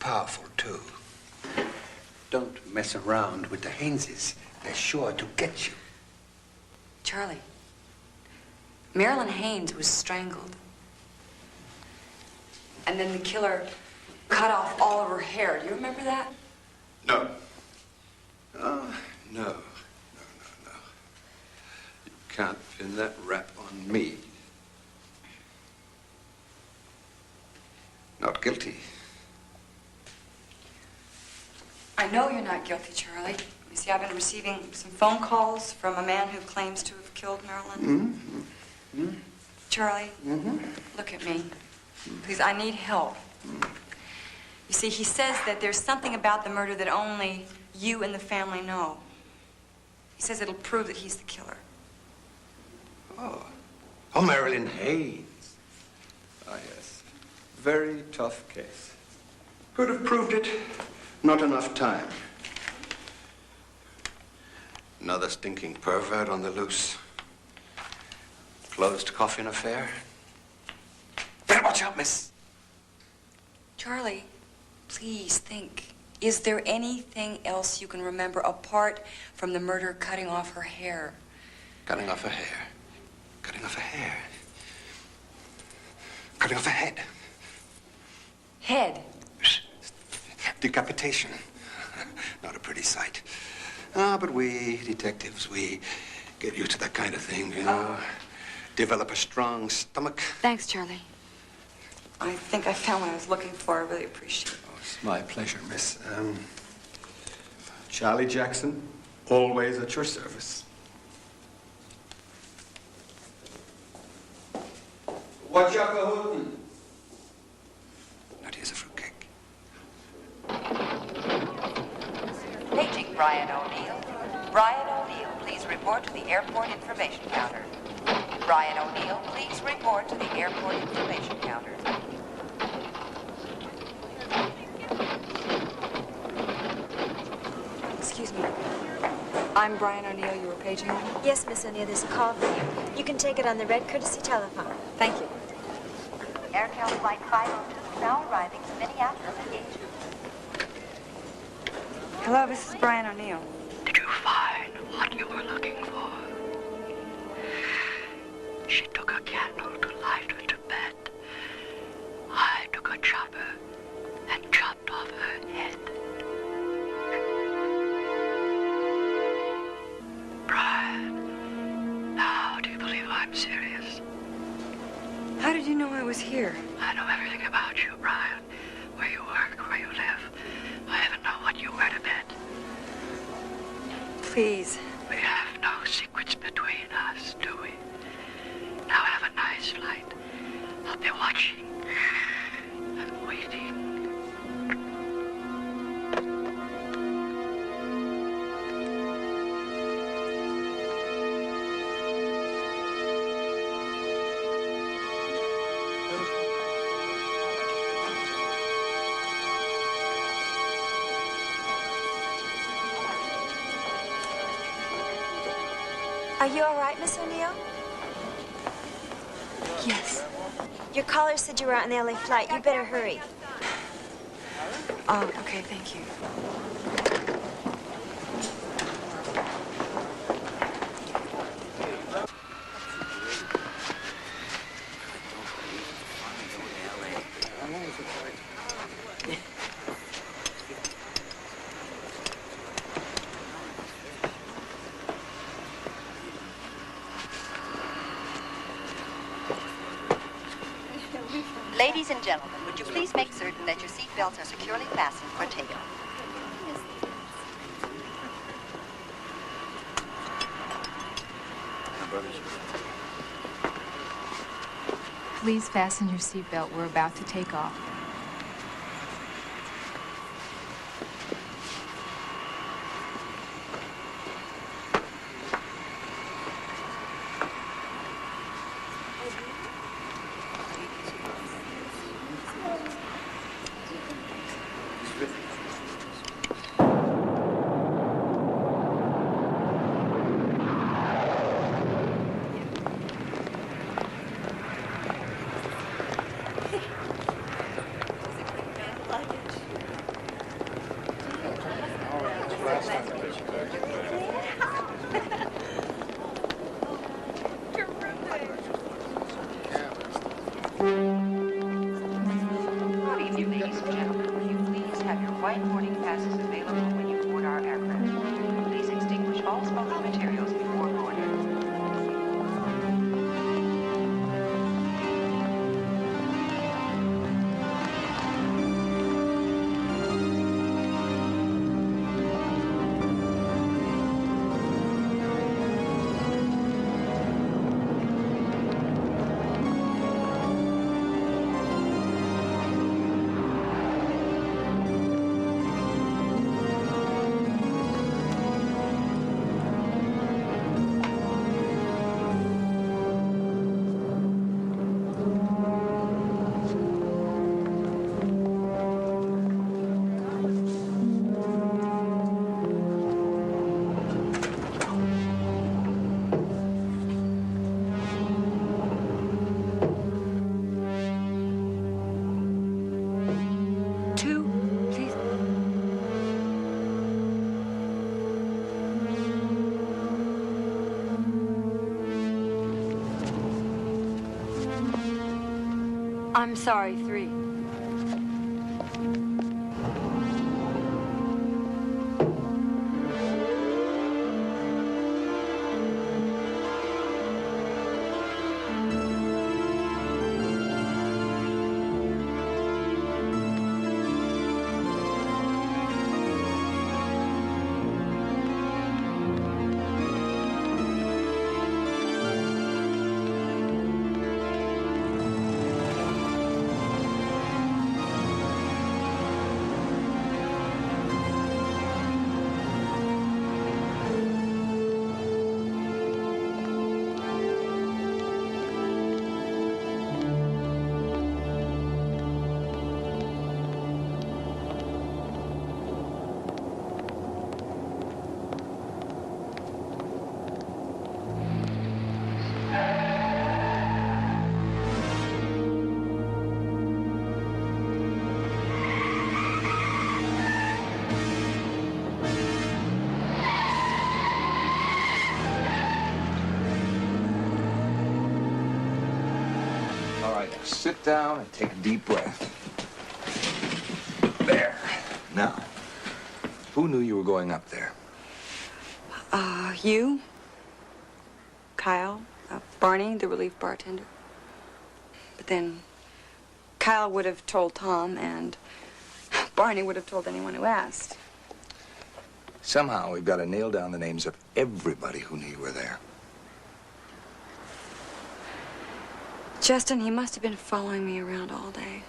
powerful, too. Don't mess around with the Hayneses. They're sure to get you. Charlie, Marilyn Haynes was strangled. And then the killer cut off all of her hair. Do you remember that? No. Oh, no. You can't pin that rap on me. Not guilty. I know you're not guilty, Charlie. You see, I've been receiving some phone calls from a man who claims to have killed Marilyn. Mm-hmm. Charlie, look at me. Please, I need help. You see, he says that there's something about the murder that only you and the family know. He says it'll prove that he's the killer. Oh, Marilyn Haynes. Ah, yes. Very tough case. Could have proved it. Not enough time. Another stinking pervert on the loose. Closed coffin affair. Better watch out, miss. Charlie, please think. Is there anything else you can remember apart from the murder cutting off her hair? Cutting off her hair. Cutting off her hair. Cutting off her head. Head? Decapitation. Not a pretty sight. Ah, but we, detectives, we get used to that kind of thing, you know. Develop a strong stomach. Thanks, Charlie. I think I found what I was looking for. I really appreciate it. Oh, it's my pleasure, miss. Charlie Jackson, always at your service. Watch out for Houghton. That is a fruitcake. Paging Brian O'Neill. Brian O'Neill, please report to the airport information counter. Brian O'Neill, please report to the airport information counter. Excuse me. I'm Brian O'Neill. You were paging me? Yes, Miss O'Neill, there's a call for you. You can take it on the red courtesy telephone. Thank you. Airtel Flight 502 now arriving to Minneapolis Gate. Hello, this is Brian O'Neill. Did you find what you were looking for? She took a candle to light her to bed. I took a chopper and chopped off her head. Brian, now do you believe I'm serious? How did you know I was here? I know everything about you, Brian. Where you work, where you live. I even know what you wear to bed. Please. We have no secrets between us, do we? Now have a nice flight. I'll be watching and waiting. Are you all right, Miss O'Neill? Yes. Your caller said you were on the LA flight. You better hurry. Oh, okay, thank you. Ladies and gentlemen, would you please make certain that your seat belts are securely fastened for takeoff? Please fasten your seatbelt. We're about to take off. Good evening, ladies and gentlemen. Will you please have your white boarding passes available when you board our aircraft? Please extinguish all smoking materials before boarding. I'm sorry, 3. All right, now sit down and take a deep breath. There. Now, who knew you were going up there? You, Kyle, Barney, the relief bartender. But then Kyle would have told Tom, and Barney would have told anyone who asked. Somehow we've got to nail down the names of everybody who knew you were there. Justin, he must have been following me around all day.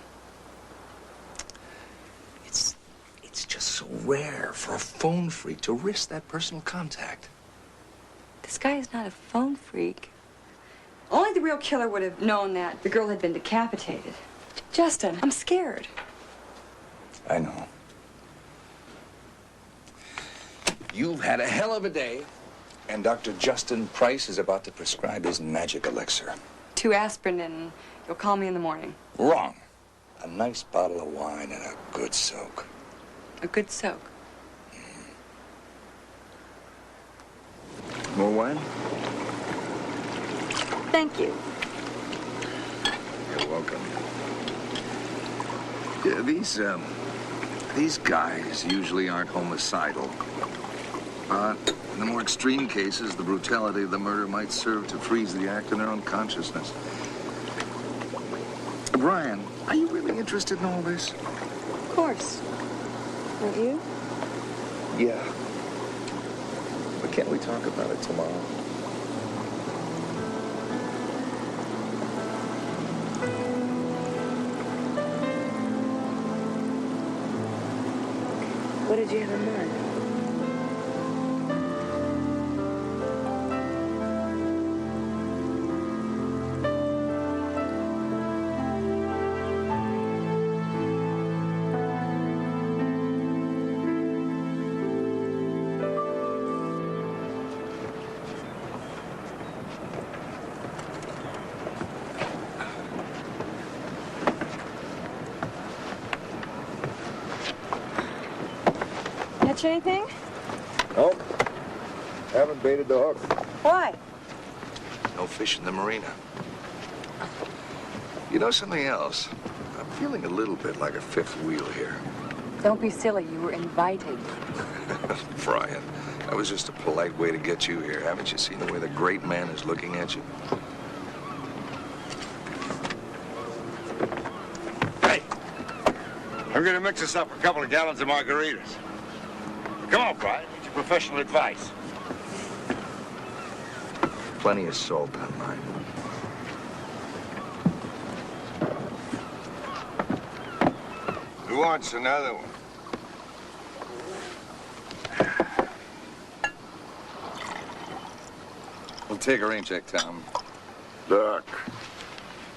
It's just so rare for a phone freak to risk that personal contact. This guy is not a phone freak. Only the real killer would have known that the girl had been decapitated. Justin, I'm scared. I know. You've had a hell of a day, and Dr. Justin Price is about to prescribe his magic elixir. 2 aspirin, and you'll call me in the morning. Wrong. A nice bottle of wine and a good soak. A good soak. More wine? Thank you. You're welcome. Yeah, these guys usually aren't homicidal. But in the more extreme cases, the brutality of the murder might serve to freeze the act in their own consciousness. Brian, are you really interested in all this? Of course. Aren't you? Yeah. But can't we talk about it tomorrow? What did you have in mind? Catch anything? Nope. Haven't baited the hook. Why? No fish in the marina. You know something else? I'm feeling a little bit like a fifth wheel here. Don't be silly. You were invited. Brian, that was just a polite way to get you here. Haven't you seen the way the great man is looking at you? Hey, I'm gonna mix us up a couple of gallons of margaritas. Come on, Brian. Need your professional advice. Plenty of salt on mine. Who wants another one? We'll take a rain check, Tom. Look,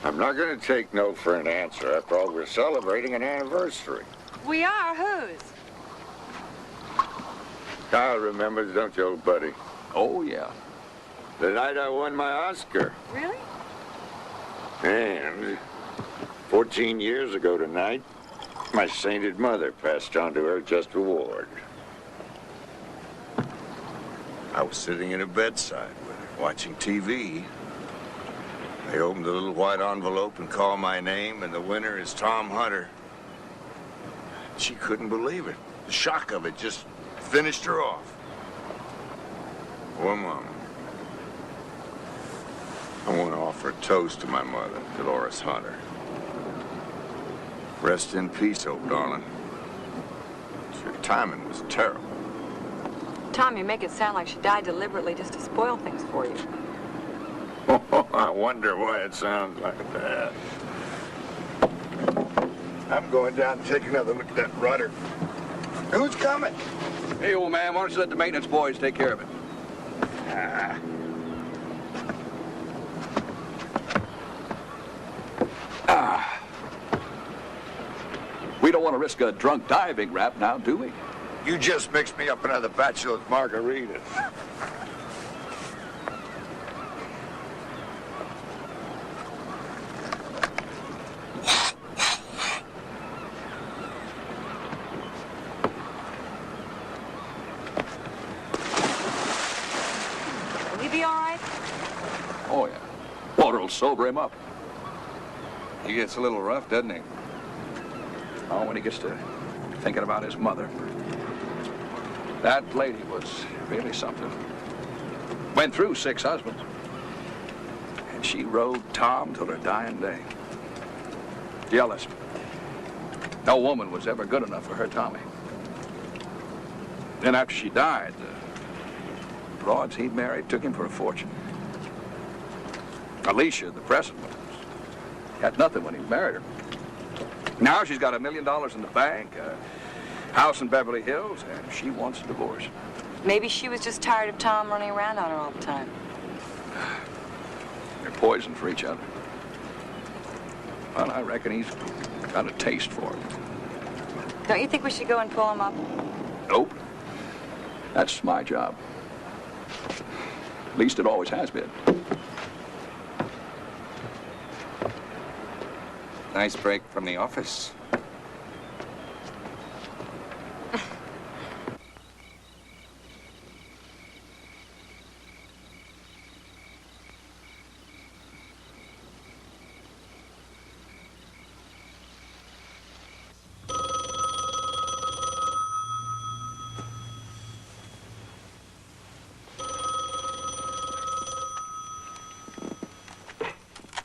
I'm not gonna take no for an answer. After all, we're celebrating an anniversary. We are? Whose? Kyle remembers, don't you, old buddy? Oh, yeah. The night I won my Oscar. Really? And 14 years ago tonight, my sainted mother passed on to her just reward. I was sitting in her bedside with her, watching TV. They opened the little white envelope and called my name, and the winner is Tom Hunter. She couldn't believe it. The shock of it just finished her off. Poor Mama. I want to offer a toast to my mother, Dolores Hunter. Rest in peace, old darling. Your timing was terrible. Tom, you make it sound like she died deliberately just to spoil things for you. I wonder why it sounds like that. I'm going down to take another look at that rudder. Who's coming? Hey, old man, why don't you let the maintenance boys take care of it? We don't want to risk a drunk diving rap now, do we? You just mixed me up another bachelor's margaritas. Will he be all right? Oh, yeah. Water will sober him up. He gets a little rough, doesn't he? Oh, when he gets to thinking about his mother. That lady was really something. Went through 6 husbands. And she rode Tom till her dying day. Jealous. No woman was ever good enough for her Tommy. Then after she died, the broads he'd married took him for a fortune. Alicia, the present one, had nothing when he married her. Now she's got $1 million in the bank, a house in Beverly Hills, and she wants a divorce. Maybe she was just tired of Tom running around on her all the time. They're poison for each other. Well, I reckon he's got a taste for it. Don't you think we should go and pull him up? Nope. That's my job. At least it always has been. Nice break from the office.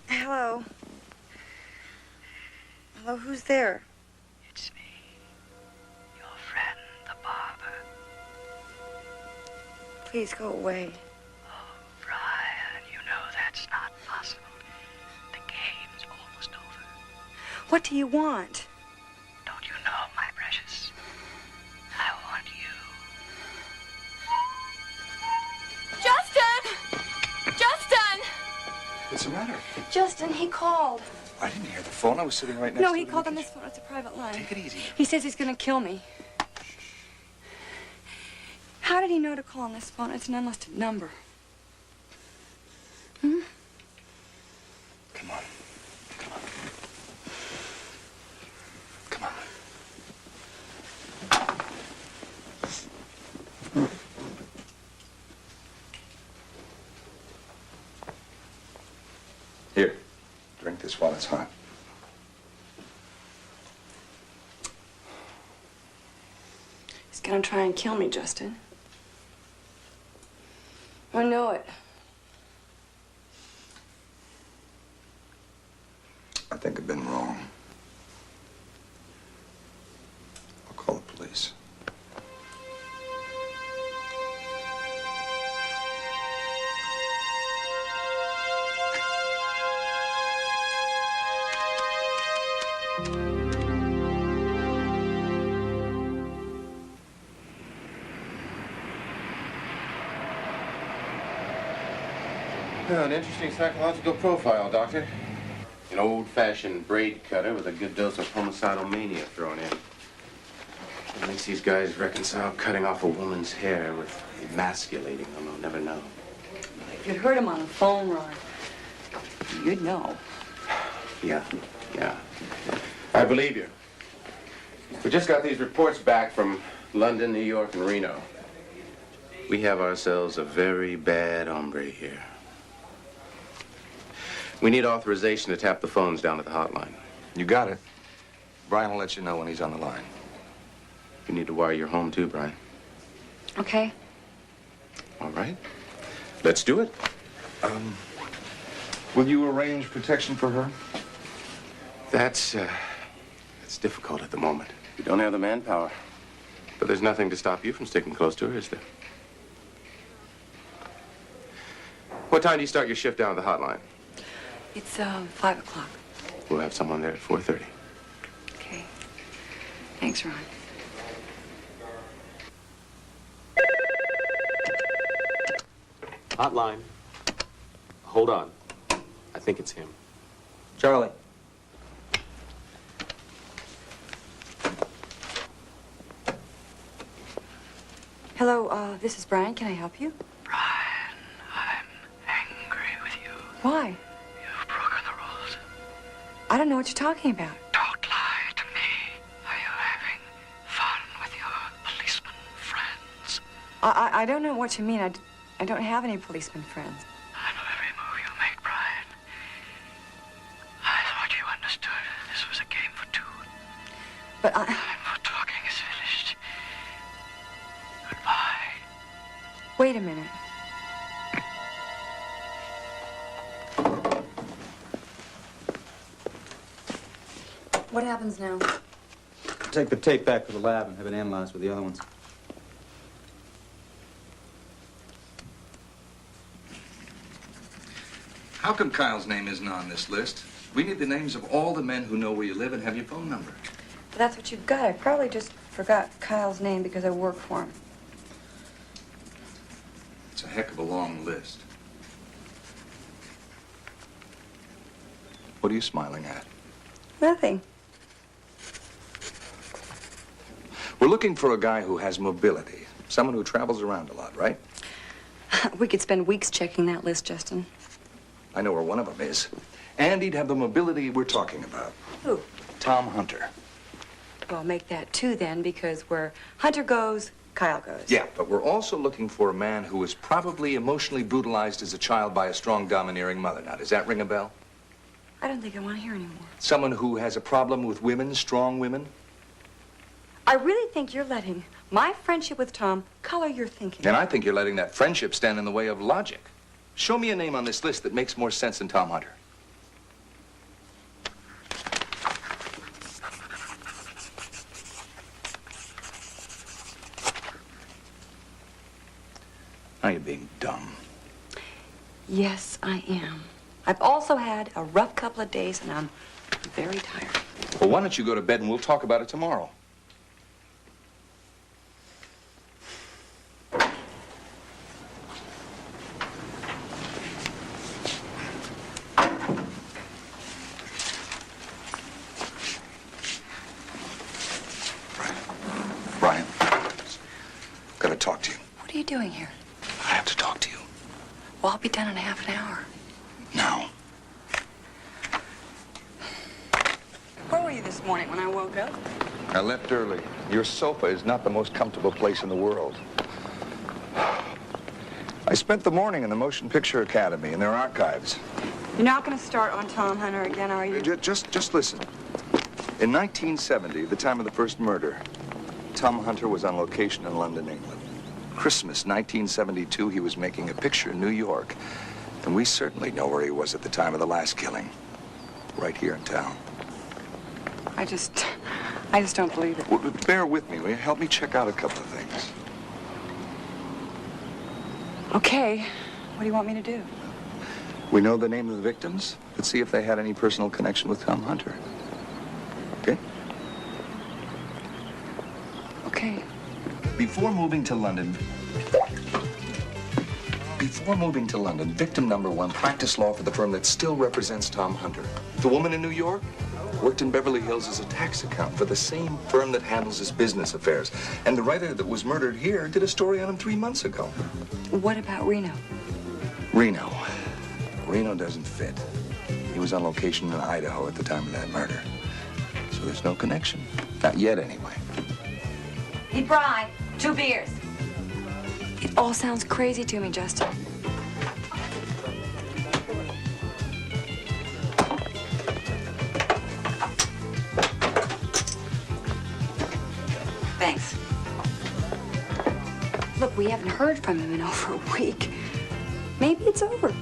Hello. Hello, who's there? It's me, your friend, the barber. Please go away. Brian, you know that's not possible. The game's almost over. What do you want? Don't you know, my precious? I want you. Justin! Justin! What's the matter? Justin, he called. I didn't hear the phone. I was sitting right next No, to he the called on this phone. It's a private line. Take it easy. He says he's going to kill me. How did he know to call on this phone? It's an unlisted number. Hmm? Come on. Come on. it's hot. He's gonna try and kill me, Justin. I know it. I think I've been wrong. I'll call the police. An interesting psychological profile, Doctor. An old-fashioned braid cutter with a good dose of homicidal mania thrown in. What makes these guys reconcile cutting off a woman's hair with emasculating them, I'll never know. If you'd heard him on the phone, Ron, you'd know. Yeah. I believe you. We just got these reports back from London, New York, and Reno. We have ourselves a very bad hombre here. We need authorization to tap the phones down at the hotline. You got it. Brian will let you know when he's on the line. You need to wire your home too, Brian. Okay. All right. Let's do it. Will you arrange protection for her? That's difficult at the moment. We don't have the manpower. But there's nothing to stop you from sticking close to her, is there? What time do you start your shift down at the hotline? It's 5 o'clock. We'll have someone there at 4:30. Okay. Thanks, Ron. Hotline. Hold on. I think it's him. Charlie. Hello, this is Brian. Can I help you? Brian, I'm angry with you. Why? You've broken the rules. I don't know what you're talking about. Don't lie to me. Are you having fun with your policeman friends? I don't know what you mean. I don't have any policeman friends. I know every move you make, Brian. I thought you understood this was a game for two. But Time for talking is finished. Goodbye. Wait a minute. What happens now? Take the tape back to the lab and have it analyzed with the other ones. How come Kyle's name isn't on this list? We need the names of all the men who know where you live and have your phone number. But that's what you've got. I probably just forgot Kyle's name because I work for him. It's a heck of a long list. What are you smiling at? Nothing. We're looking for a guy who has mobility. Someone who travels around a lot, right? We could spend weeks checking that list, Justin. I know where one of them is. And he'd have the mobility we're talking about. Who? Tom Hunter. Well, make that two then, because where Hunter goes, Kyle goes. Yeah, but we're also looking for a man who was probably emotionally brutalized as a child by a strong, domineering mother. Now, does that ring a bell? I don't think I want to hear anymore. Someone who has a problem with women, strong women? I really think you're letting my friendship with Tom color your thinking. And I think you're letting that friendship stand in the way of logic. Show me a name on this list that makes more sense than Tom Hunter. Now you're being dumb. Yes, I am. I've also had a rough couple of days, and I'm very tired. Well, why don't you go to bed and we'll talk about it tomorrow? Brian, gotta talk to you. What are you doing here? I have to talk to you. Well, I'll be done in half an hour. Now. Where were you this morning when I woke up? I left early. Your sofa is not the most comfortable place in the world. I spent the morning in the Motion Picture Academy in their archives. You're not going to start on Tom Hunter again, are you? Just listen. In 1970, the time of the first murder, Tom Hunter was on location in London, England. Christmas 1972, he was making a picture in New York. And we certainly know where he was at the time of the last killing. Right here in town. I just don't believe it. Well, bear with me, will you? Help me check out a couple of things. Okay. What do you want me to do? We know the name of the victims. Let's see if they had any personal connection with Tom Hunter. Okay? Okay. Before moving to London, victim number 1 practiced law for the firm that still represents Tom Hunter. The woman in New York worked in Beverly Hills as a tax accountant for the same firm that handles his business affairs. And the writer that was murdered here did a story on him 3 months ago. What about Reno? Reno doesn't fit. He was on location in Idaho at the time of that murder. So there's no connection. Not yet, anyway. Hey, Bri, 2 beers. It all sounds crazy to me, Justin. Thanks. Look, we haven't heard from him in over a week. Maybe it's over.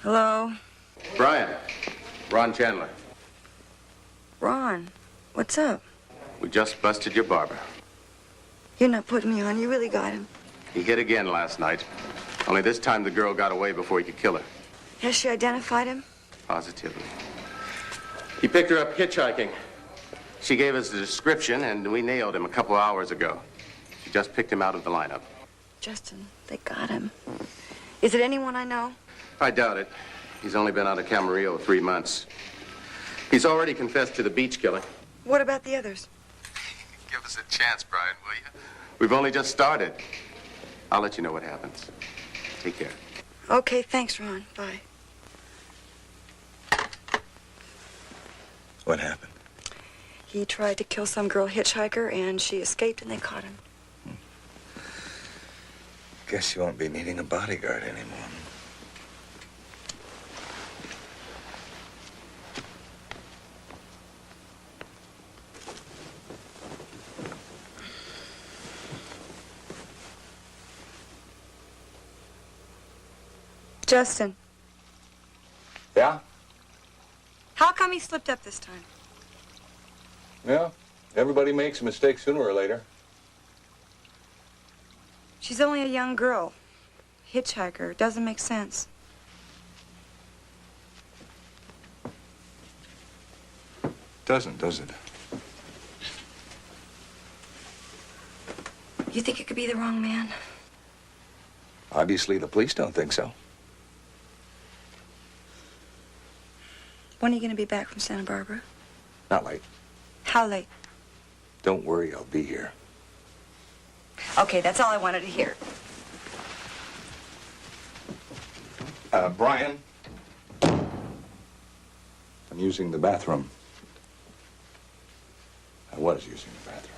Hello? Brian. Ron Chandler. Ron, what's up? We just busted your barber. You're not putting me on. You really got him. He hit again last night. Only this time the girl got away before he could kill her. Has she identified him? Positively. He picked her up hitchhiking. She gave us the description, and we nailed him a couple hours ago. She just picked him out of the lineup. Justin, they got him. Is it anyone I know? I doubt it. He's only been out of Camarillo 3 months. He's already confessed to the beach killing. What about the others? Give us a chance, Brian, will you? We've only just started. I'll let you know what happens. Take care. Okay, thanks, Ron. Bye. What happened? He tried to kill some girl hitchhiker, and she escaped, and they caught him. Guess you won't be needing a bodyguard anymore. Justin. Yeah? How come he slipped up this time? Yeah. Everybody makes a mistake sooner or later. She's only a young girl. Hitchhiker. Doesn't make sense. Doesn't, does it? You think it could be the wrong man? Obviously, the police don't think so. When are you going to be back from Santa Barbara? Not late. How late? Don't worry, I'll be here. Okay, that's all I wanted to hear. Brian? I'm using the bathroom. I was using the bathroom.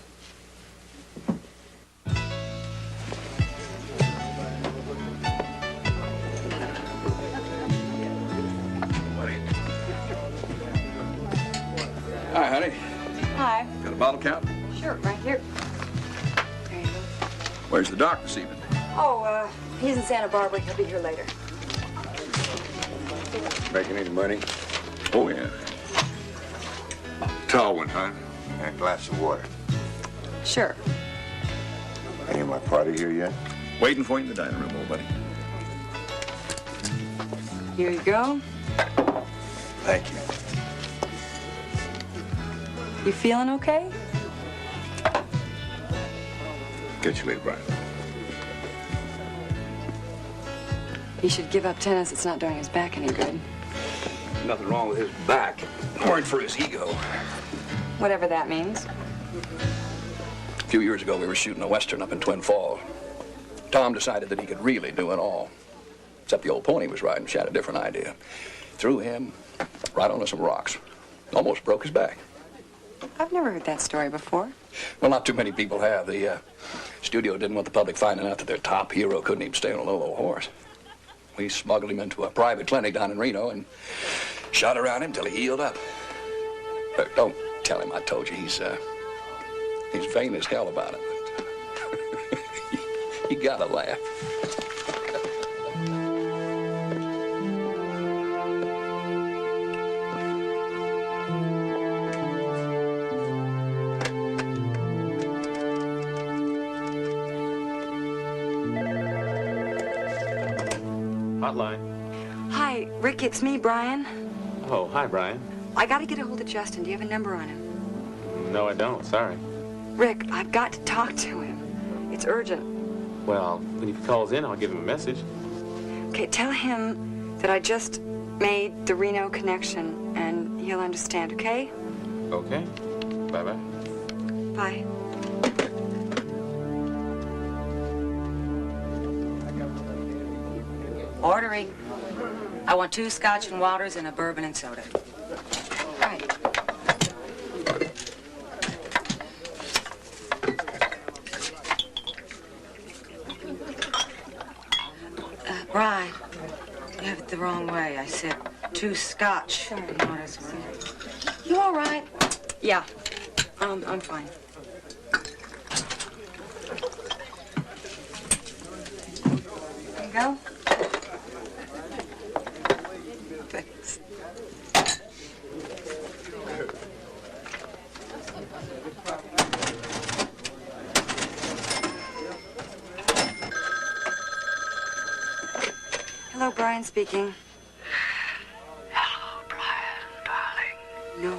Hi, honey. Hi. Got a bottle cap? Sure, right here. There you go. Where's the doc this evening? Oh, he's in Santa Barbara. He'll be here later. Making any money? Oh, yeah. Tall one, huh? And a glass of water. Sure. Ain't my party here yet? Waiting for you in the dining room, old buddy. Here you go. Thank you. You feeling okay? Catch you later, Brian. He should give up tennis. It's not doing his back any good. Nothing wrong with his back. Worried for his ego. Whatever that means. A few years ago, we were shooting a Western up in Twin Falls. Tom decided that he could really do it all. Except the old pony he was riding. She had a different idea. threw him right onto some rocks. Almost broke his back. I've never heard that story before. Well, not too many people have. The studio didn't want the public finding out that their top hero couldn't even stay on a little old horse. We smuggled him into a private clinic down in Reno and shot around him till he healed up. But don't tell him I told you. He's vain as hell about it. You gotta laugh. Hotline. Hi, Rick, it's me, Brian. Oh, hi, Brian. I gotta get a hold of Justin. Do you have a number on him? No, I don't. Sorry. Rick, I've got to talk to him. It's urgent. Well, when he calls in, I'll give him a message. Okay, tell him that I just made the Reno connection, and he'll understand, okay? Okay. Bye-bye. Bye. Ordering. I want 2 scotch and waters and a bourbon and soda. Right. Brian, you have it the wrong way. I said 2 scotch and waters and soda. You all right? Yeah. I'm fine. There you go. Thanks. Hello, Brian speaking. Hello, Brian, darling. No.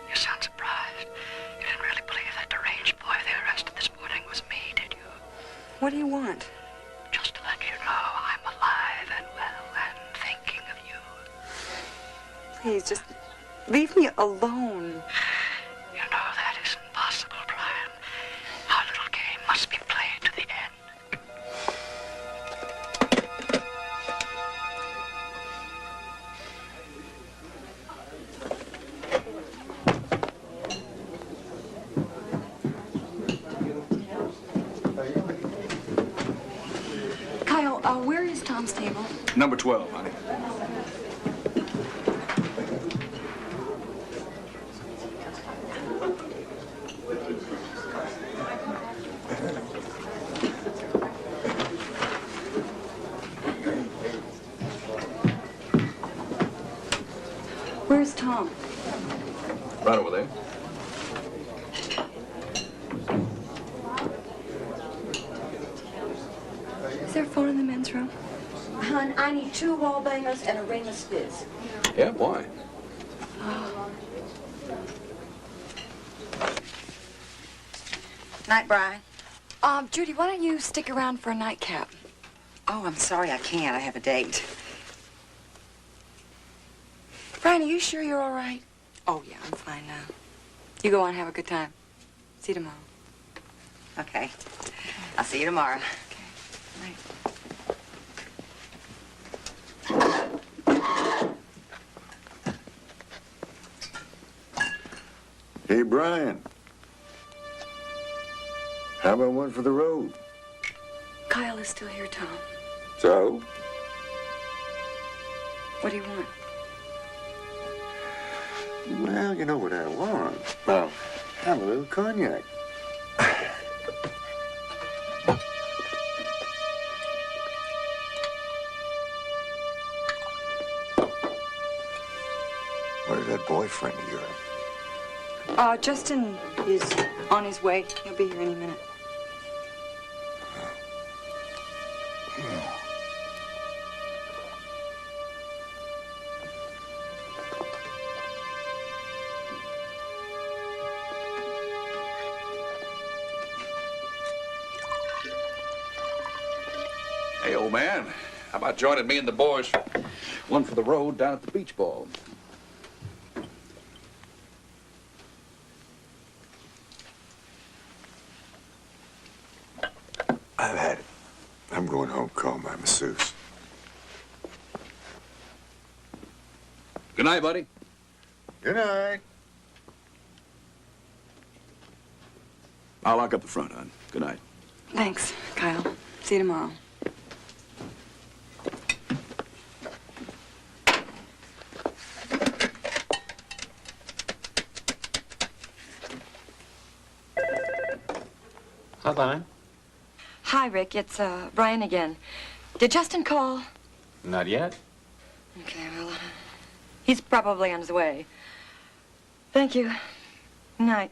You sound surprised. You didn't really believe that deranged boy they arrested this morning was me, did you? What do you want? Just to let you know I'm alive and well and thinking of you. Please, just leave me alone. You know that isn't possible, Brian. Our little game must be played to the end. Kyle, where is Tom's table? Number 12, honey. Where's Tom? Right over there. Is there a phone in the men's room? Hon, I need 2 wall bangers and a ringless fizz. Yeah, why? Night, Brian. Judy, why don't you stick around for a nightcap? Oh, I'm sorry, I can't. I have a date. Brian, are you sure you're all right? Oh, yeah, I'm fine now. You go on, have a good time. See you tomorrow. Okay. I'll see you tomorrow. Okay. Night. Hey, Brian. How about one for the road? Kyle is still here, Tom. So? What do you want? Well, you know what I want. Well, have a little cognac. Where's that boyfriend of yours? Justin is on his way. He'll be here any minute. Hey, old man, how about joining me and the boys for one for the road down at the beach ball? I've had it. I'm going home, call my masseuse. Good night, buddy. Good night. I'll lock up the front, hon. Good night. Thanks, Kyle. See you tomorrow. Hotline? Hi, Rick. It's Brian again. Did Justin call? Not yet. Okay, well, he's probably on his way. Thank you. Good night.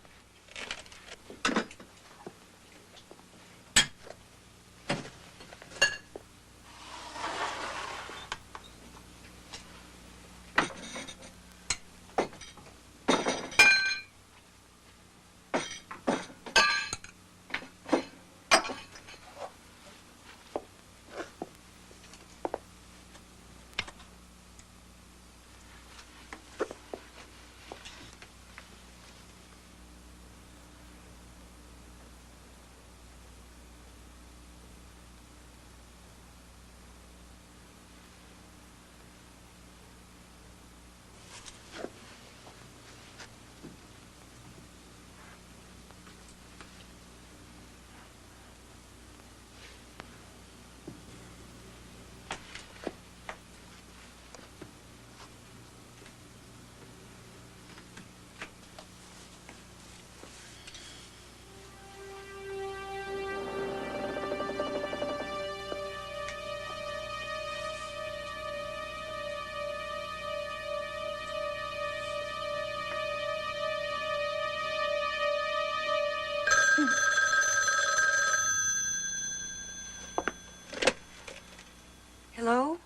Hello?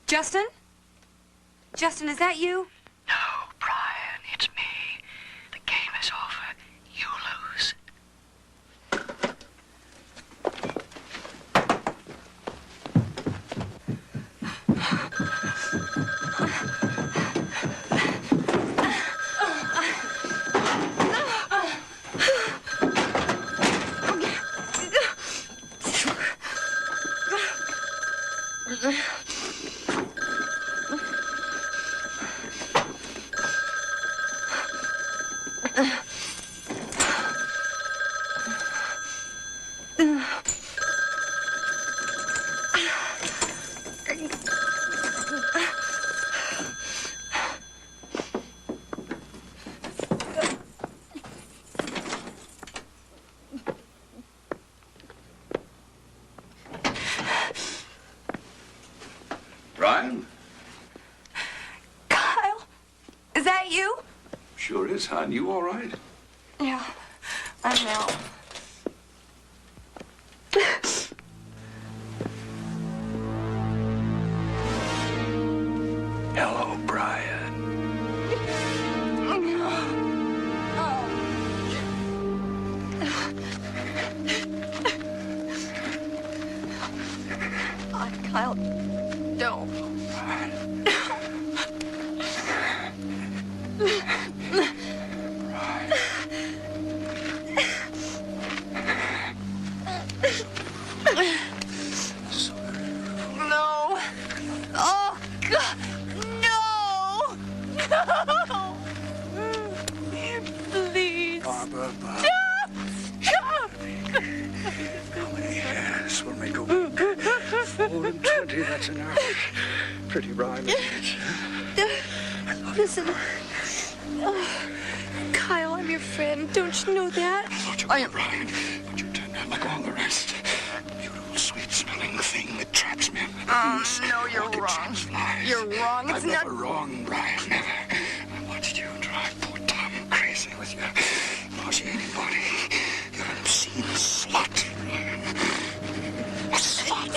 Justin? Justin, is that you? No, Brian, it's me. The game is over. You lose. Brian? Kyle? Is that you? Sure is, hon. You all right? Yeah, I'm out. Hello, Brian. Kyle, don't. No. Oh, God. No. No. Please. Barbara. How many hairs will make a week? 4 and 20, that's enough. Pretty rhyme, isn't it? Listen. Kyle, I'm your friend. Don't you know that? I am Brian, but you turned out like all the rest. You little sweet-smelling thing that traps men. No, you're wrong. You're wrong. It's I'm not. never wrong, Brian, never. I watched you drive poor Tom crazy with your nauseating body. You're an obscene slut, Brian. A slut.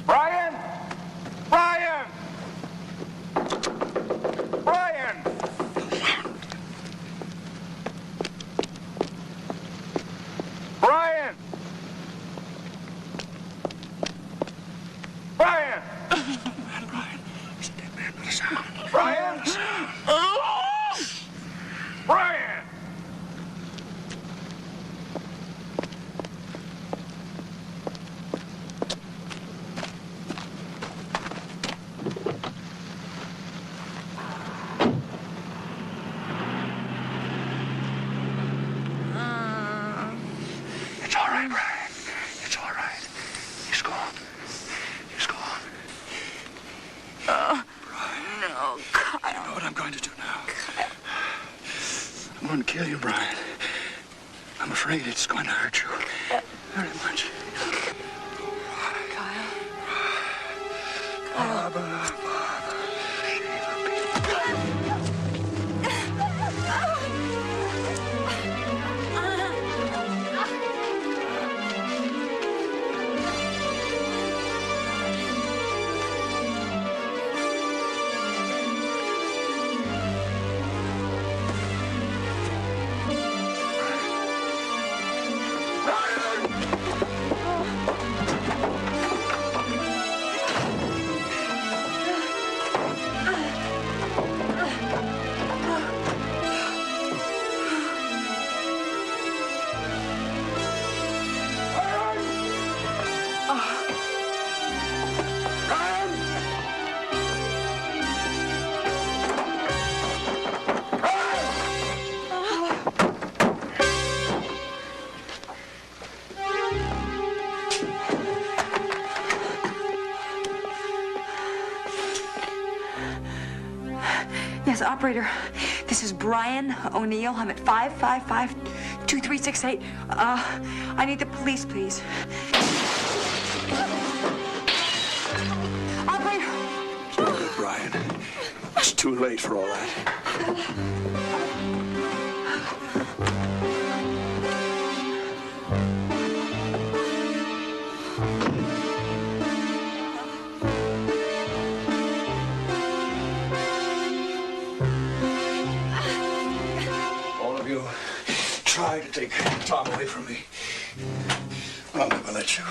Brian! Brian! Brian! Brian! Brian! Brian, he's a dead man, not a sound. Brian! Brian! going to do now. I'm going to kill you, Brian. I'm afraid it's going to hurt you very much. Kyle. Barbara. Yes, operator. This is Brian O'Neill. I'm at 555-2368. I need the police, please. Operator! Oh, Brian. It's too late for all that. Try to take Tom away from me. I'll never let you.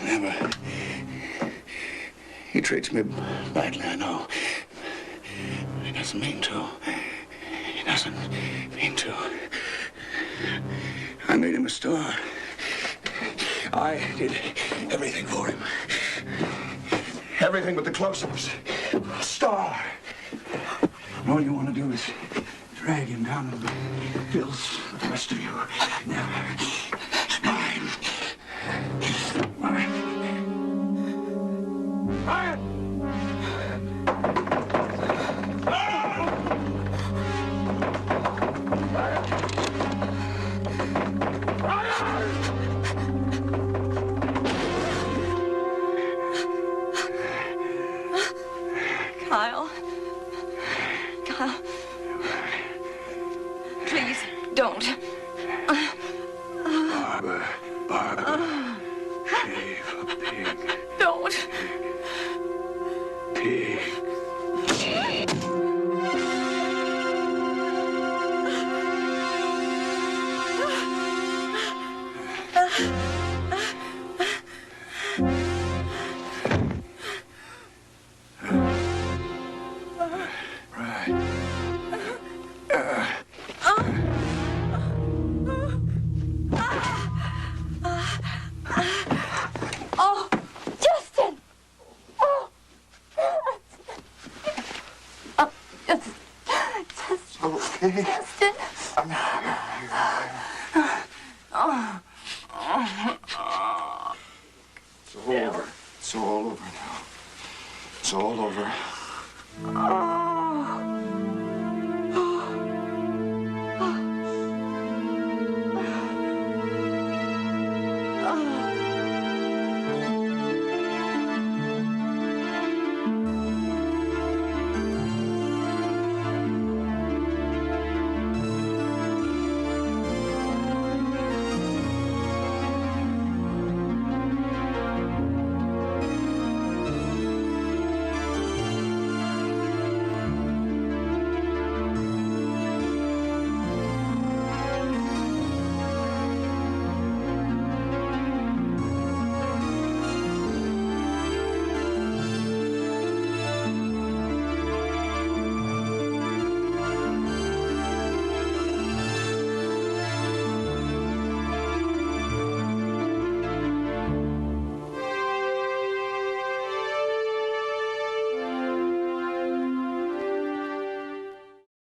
Never. He treats me badly, I know. He doesn't mean to. He doesn't mean to. I made him a star. I did everything for him. Everything but the close-ups. A star. All you want to do is drag him down in the hills with the rest of you. Never. Mine. Mine. Mine! Kyle. Kyle. Please, don't. Barbara. Shave a pig. Don't. Pig. Oh, Justin! Oh, Justin. Okay. Justin. It's all over. It's all over now. It's all over.